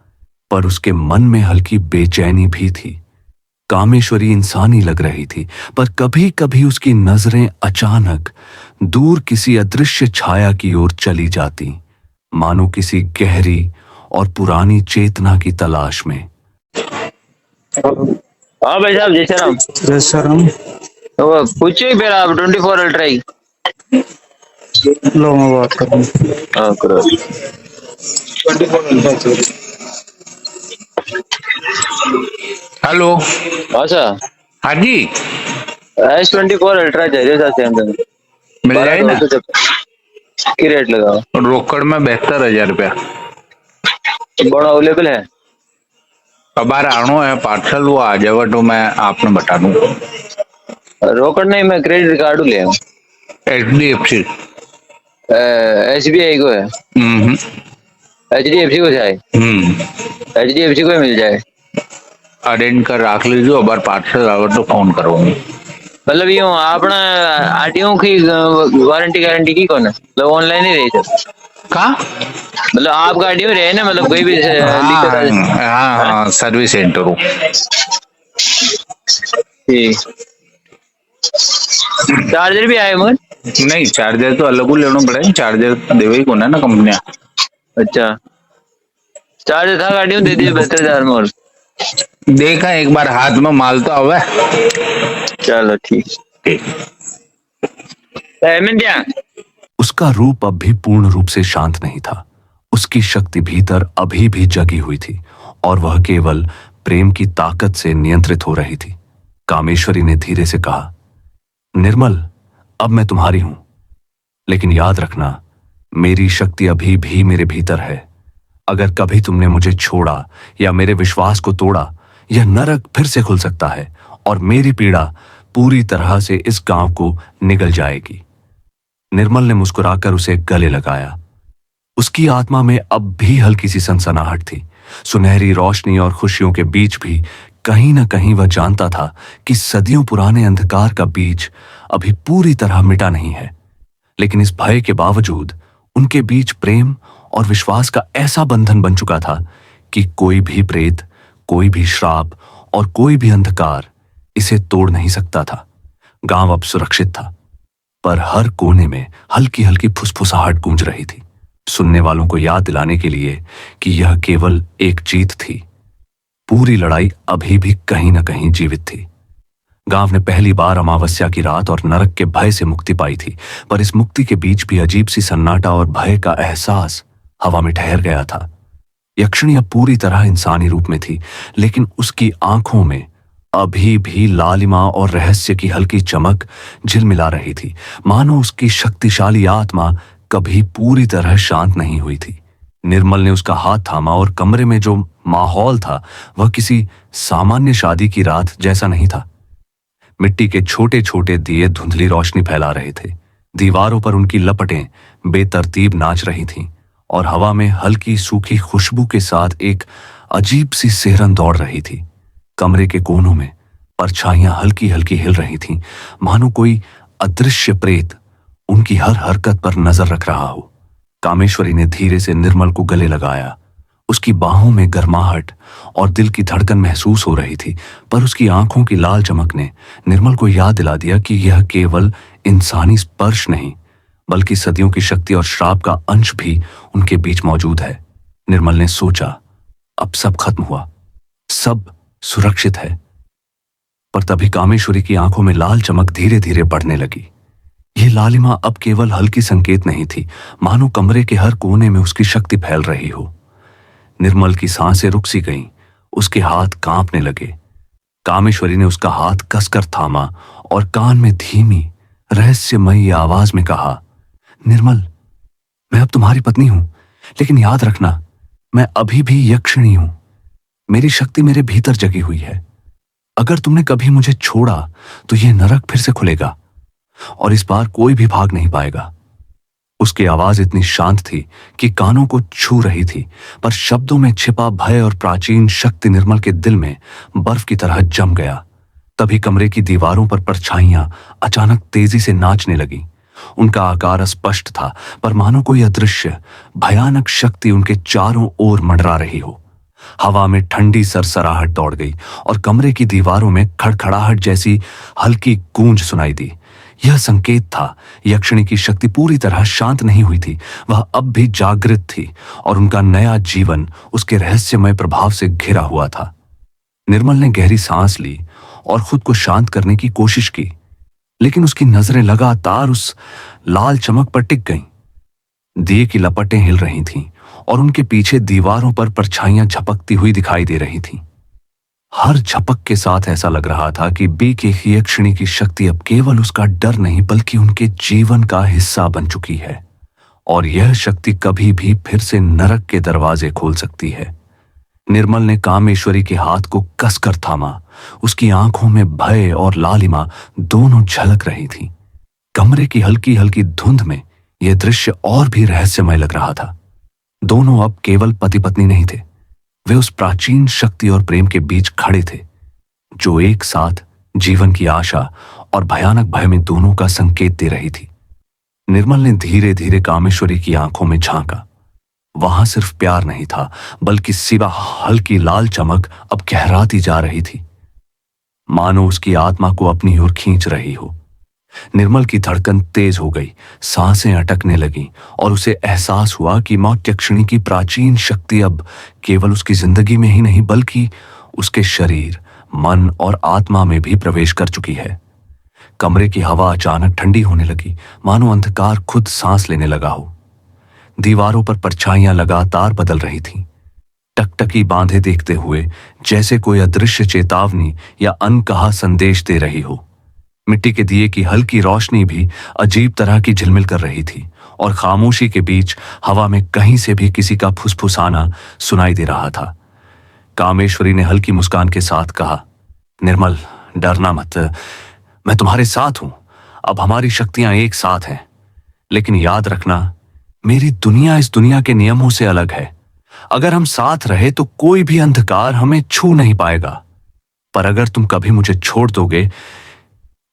पर उसके मन में हल्की बेचैनी भी थी। कामेश्वरी इंसानी लग रही थी, पर कभी कभी उसकी नजरें अचानक दूर किसी अदृश्य छाया की ओर चली जाती, मानो किसी गहरी और पुरानी चेतना की तलाश में। हाँ भाई साहब, जय श्री राम। जय श्री राम। तो पूछो ही फिर आप 24 अल्ट्रा ही। लो मैं बात कर रहा हूँ। हाँ करो। हेलो। हाँ सर, हाँ जी, S24 अल्ट्रा चाहिए था सैमसंग। मिल जाए ना। की रेट लगाओ। रोकड़ में 72,000 रुपया। बड़ा अवेलेबल है। बार आनो है पार्सल, वो आ जाएगा तो मैं आपने बता दूँ। रोकड़ नहीं, मैं क्रेडिट कार्ड ले आऊँ। HDFC। SBI को है। HDFC को जाए। HDFC को मिल जाए। अरेंज कर रख लीजिए, बार पार्सल आवे तो फोन करूंगी। मतलब यूँ आपने आरटीओ की वारंटी गारंटी की कौन है, मतलब ऑनलाइन ही रही सर। कहा? मतलब आप गाड़ी में रहे ना, मतलब कोई भी दिक्कत आ जाए। हाँ, सर्विस सेंटर हूँ। ठीक। चार्जर भी आए मगर? नहीं, चार्जर तो अलग लेना पड़ेगा, चार्जर देवे ही कौन है ना कंपनियां। अच्छा, चार्जर था गाड़ी में, दे दिए 72,000 में। और देखा एक बार हाथ में माल तो आवे। चलो ठीक। ठीक। उसका रूप अब भी पूर्ण रूप से शांत नहीं था। उसकी शक्ति भीतर अभी भी जगी हुई थी और वह केवल प्रेम की ताकत से नियंत्रित हो रही थी। कामेश्वरी ने धीरे से कहा, निर्मल, अब मैं तुम्हारी हूं, लेकिन याद रखना, मेरी शक्ति अभी भी मेरे भीतर है। अगर कभी तुमने मुझे छोड़ा या मेरे विश्वास को तोड़ा, यह नरक फिर से खुल सकता है और मेरी पीड़ा पूरी तरह से इस गांव को निगल जाएगी। निर्मल ने मुस्कुराकर उसे गले लगाया। उसकी आत्मा में अब भी हल्की सी सनसनाहट थी। सुनहरी रोशनी और खुशियों के बीच भी कहीं ना कहीं वह जानता था कि सदियों पुराने अंधकार का बीज अभी पूरी तरह मिटा नहीं है। लेकिन इस भय के बावजूद उनके बीच प्रेम और विश्वास का ऐसा बंधन बन चुका था कि कोई भी प्रेत, कोई भी श्राप और कोई भी अंधकार इसे तोड़ नहीं सकता था। गांव अब सुरक्षित था, पर हर कोने में हल्की हल्की फुसफुसाहट गूंज रही थी, सुनने वालों को याद दिलाने के लिए कि यह केवल एक जीत थी। पूरी लड़ाई अभी भी कहीं ना कहीं जीवित थी। गांव ने पहली बार अमावस्या की रात और नरक के भय से मुक्ति पाई थी, पर इस मुक्ति के बीच भी अजीब सी सन्नाटा और भय का एहसास हवा में ठहर गया था। यक्षिणी अब पूरी तरह इंसानी रूप में थी, लेकिन उसकी आंखों में अभी भी लालिमा और रहस्य की हल्की चमक झिलमिला रही थी, मानो उसकी शक्तिशाली आत्मा कभी पूरी तरह शांत नहीं हुई थी। निर्मल ने उसका हाथ थामा और कमरे में जो माहौल था वह किसी सामान्य शादी की रात जैसा नहीं था। मिट्टी के छोटे छोटे दिए धुंधली रोशनी फैला रहे थे। दीवारों पर उनकी लपटें बेतरतीब नाच रही थीं और हवा में हल्की सूखी खुशबू के साथ एक अजीब सी सिहरन दौड़ रही थी। कमरे के कोनों में परछाइयां हल्की हल्की हिल रही थीं, मानो कोई अदृश्य प्रेत उनकी हर हरकत पर नजर रख रहा हो। कामेश्वरी ने धीरे से निर्मल को गले लगाया। उसकी बाहों में गर्माहट और दिल की धड़कन महसूस हो रही थी, पर उसकी आंखों की लाल चमक ने निर्मल को याद दिला दिया कि यह केवल इंसानी स्पर्श नहीं, बल्कि सदियों की शक्ति और श्राप का अंश भी उनके बीच मौजूद है। निर्मल ने सोचा, अब सब खत्म हुआ, सब सुरक्षित है। पर तभी कामेश्वरी की आंखों में लाल चमक धीरे धीरे बढ़ने लगी। यह लालिमा अब केवल हल्की संकेत नहीं थी, मानो कमरे के हर कोने में उसकी शक्ति फैल रही हो। निर्मल की सांसें रुक सी गईं, उसके हाथ कांपने लगे। कामेश्वरी ने उसका हाथ कसकर थामा और कान में धीमी रहस्यमयी आवाज में कहा, निर्मल, मैं अब तुम्हारी पत्नी हूं, लेकिन याद रखना, मैं अभी भी यक्षिणी हूं। मेरी शक्ति मेरे भीतर जगी हुई है। अगर तुमने कभी मुझे छोड़ा तो यह नरक फिर से खुलेगा और इस बार कोई भी भाग नहीं पाएगा। उसकी आवाज इतनी शांत थी कि कानों को छू रही थी, पर शब्दों में छिपा भय और प्राचीन शक्ति निर्मल के दिल में बर्फ की तरह जम गया। तभी कमरे की दीवारों पर परछाइयां अचानक तेजी से नाचने लगी। उनका आकार अस्पष्ट था, पर मानो कोई अदृश्य भयानक शक्ति उनके चारों ओर मंडरा रही हो। हवा में ठंडी सरसराहट दौड़ गई और कमरे की दीवारों में खड़खड़ाहट जैसी हल्की गूंज सुनाई दी। यह संकेत था यक्षिणी की शक्ति पूरी तरह शांत नहीं हुई थी, वह अब भी जागृत थी और उनका नया जीवन उसके रहस्यमय प्रभाव से घिरा हुआ था। निर्मल ने गहरी सांस ली और खुद को शांत करने की कोशिश की, लेकिन उसकी नजरें लगातार उस लाल चमक पर टिक गईं। दिए की लपटें हिल रही थीं और उनके पीछे दीवारों पर परछाइयां झपकती हुई दिखाई दे रही थीं। हर झपक के साथ ऐसा लग रहा था कि बी की यक्षिणी की शक्ति अब केवल उसका डर नहीं बल्कि उनके जीवन का हिस्सा बन चुकी है और यह शक्ति कभी भी फिर से नरक के दरवाजे खोल सकती है। निर्मल ने कामेश्वरी के हाथ को कसकर थामा। उसकी आंखों में भय और लालिमा दोनों झलक रही थी। कमरे की हल्की हल्की धुंध में यह दृश्य और भी रहस्यमय लग रहा था। दोनों अब केवल पति पत्नी नहीं थे, वे उस प्राचीन शक्ति और प्रेम के बीच खड़े थे जो एक साथ जीवन की आशा और भयानक भय में दोनों का संकेत दे रही थी। निर्मल ने धीरे धीरे कामेश्वरी की आंखों में झांका। वहां सिर्फ प्यार नहीं था बल्कि सिवा हल्की लाल चमक अब गहराती जा रही थी, मानो उसकी आत्मा को अपनी ओर खींच रही हो। निर्मल की धड़कन तेज हो गई, सांसें अटकने लगीं और उसे एहसास हुआ कि मौत यक्षिणी की प्राचीन शक्ति अब केवल उसकी जिंदगी में ही नहीं बल्कि उसके शरीर, मन और आत्मा में भी प्रवेश कर चुकी है। कमरे की हवा अचानक ठंडी होने लगी, मानो अंधकार खुद सांस लेने लगा हो। दीवारों पर परछाइयां लगातार बदल रही थीं, टकटकी बांधे देखते हुए जैसे कोई अदृश्य चेतावनी या अनकहा संदेश दे रही हो। मिट्टी के दिए की हल्की रोशनी भी अजीब तरह की झिलमिल कर रही थी और खामोशी के बीच हवा में कहीं से भी किसी का फुसफुसाना सुनाई दे रहा था। कामेश्वरी ने हल्की मुस्कान के साथ कहा, निर्मल डरना मत, मैं तुम्हारे साथ हूं। अब हमारी शक्तियां एक साथ हैं, लेकिन याद रखना मेरी दुनिया इस दुनिया के नियमों से अलग है। अगर हम साथ रहे तो कोई भी अंधकार हमें छू नहीं पाएगा, पर अगर तुम कभी मुझे छोड़ दोगे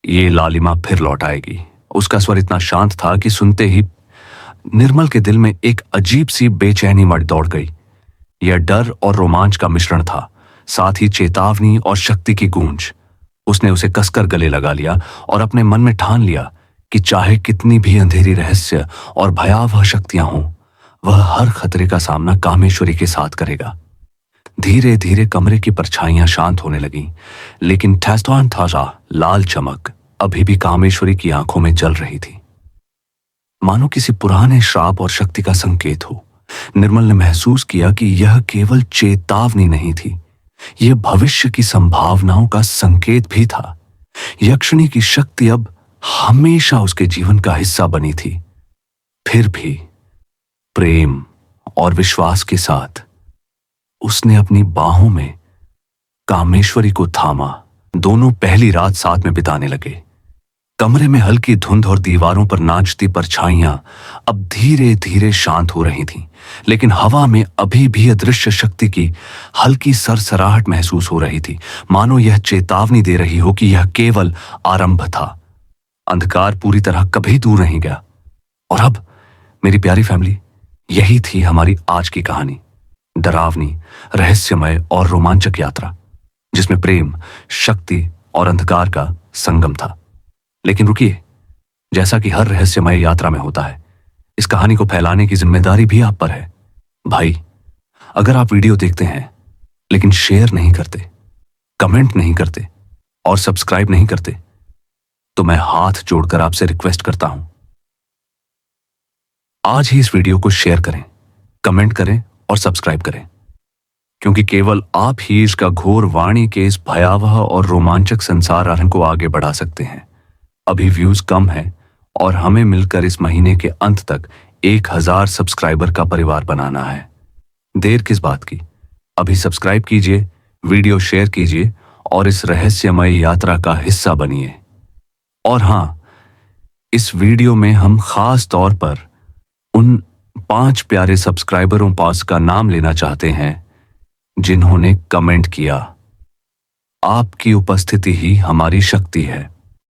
ये लालिमा फिर लौट आएगी। उसका स्वर इतना शांत था कि सुनते ही निर्मल के दिल में एक अजीब सी बेचैनी मच दौड़ गई। यह डर और रोमांच का मिश्रण था, साथ ही चेतावनी और शक्ति की गूंज। उसने उसे कसकर गले लगा लिया और अपने मन में ठान लिया कि चाहे कितनी भी अंधेरी रहस्य और भयावह शक्तियां हों, वह हर खतरे का सामना कामेश्वरी के साथ करेगा। धीरे धीरे कमरे की परछाइयां शांत होने लगीं, लेकिन ठहसान ताजा लाल चमक अभी भी कामेश्वरी की आंखों में जल रही थी, मानो किसी पुराने श्राप और शक्ति का संकेत हो। निर्मल ने महसूस किया कि यह केवल चेतावनी नहीं थी, यह भविष्य की संभावनाओं का संकेत भी था। यक्षिणी की शक्ति अब हमेशा उसके जीवन का हिस्सा बनी थी। फिर भी प्रेम और विश्वास के साथ उसने अपनी बाहों में कामेश्वरी को थामा। दोनों पहली रात साथ में बिताने लगे। कमरे में हल्की धुंध और दीवारों पर नाचती परछाइयां अब धीरे धीरे शांत हो रही थीं, लेकिन हवा में अभी भी अदृश्य शक्ति की हल्की सरसराहट महसूस हो रही थी, मानो यह चेतावनी दे रही हो कि यह केवल आरंभ था, अंधकार पूरी तरह कभी दूर नहीं गया। और अब मेरी प्यारी फैमिली, यही थी हमारी आज की कहानी। डरावनी, रहस्यमय और रोमांचक यात्रा जिसमें प्रेम, शक्ति और अंधकार का संगम था। लेकिन रुकिए, जैसा कि हर रहस्यमय यात्रा में होता है, इस कहानी को फैलाने की जिम्मेदारी भी आप पर है। भाई, अगर आप वीडियो देखते हैं लेकिन शेयर नहीं करते, कमेंट नहीं करते और सब्सक्राइब नहीं करते, तो मैं हाथ जोड़कर आपसे रिक्वेस्ट करता हूं, आज ही इस वीडियो को शेयर करें, कमेंट करें और सब्सक्राइब करें, क्योंकि केवल आप ही इसका घोर वाणी के इस भयावह और रोमांचक संसार को आगे बढ़ा सकते हैं। अभी व्यूज कम है और हमें मिलकर इस महीने के अंत तक 1000 सब्सक्राइबर का परिवार बनाना है। देर किस बात की, अभी सब्सक्राइब कीजिए, वीडियो शेयर कीजिए और इस रहस्यमय यात्रा का हिस्सा बनिए। और हां, इस वीडियो में हम खास तौर पर उन 5 प्यारे सब्सक्राइबरों पास का नाम लेना चाहते हैं जिन्होंने कमेंट किया। आपकी उपस्थिति ही हमारी शक्ति है।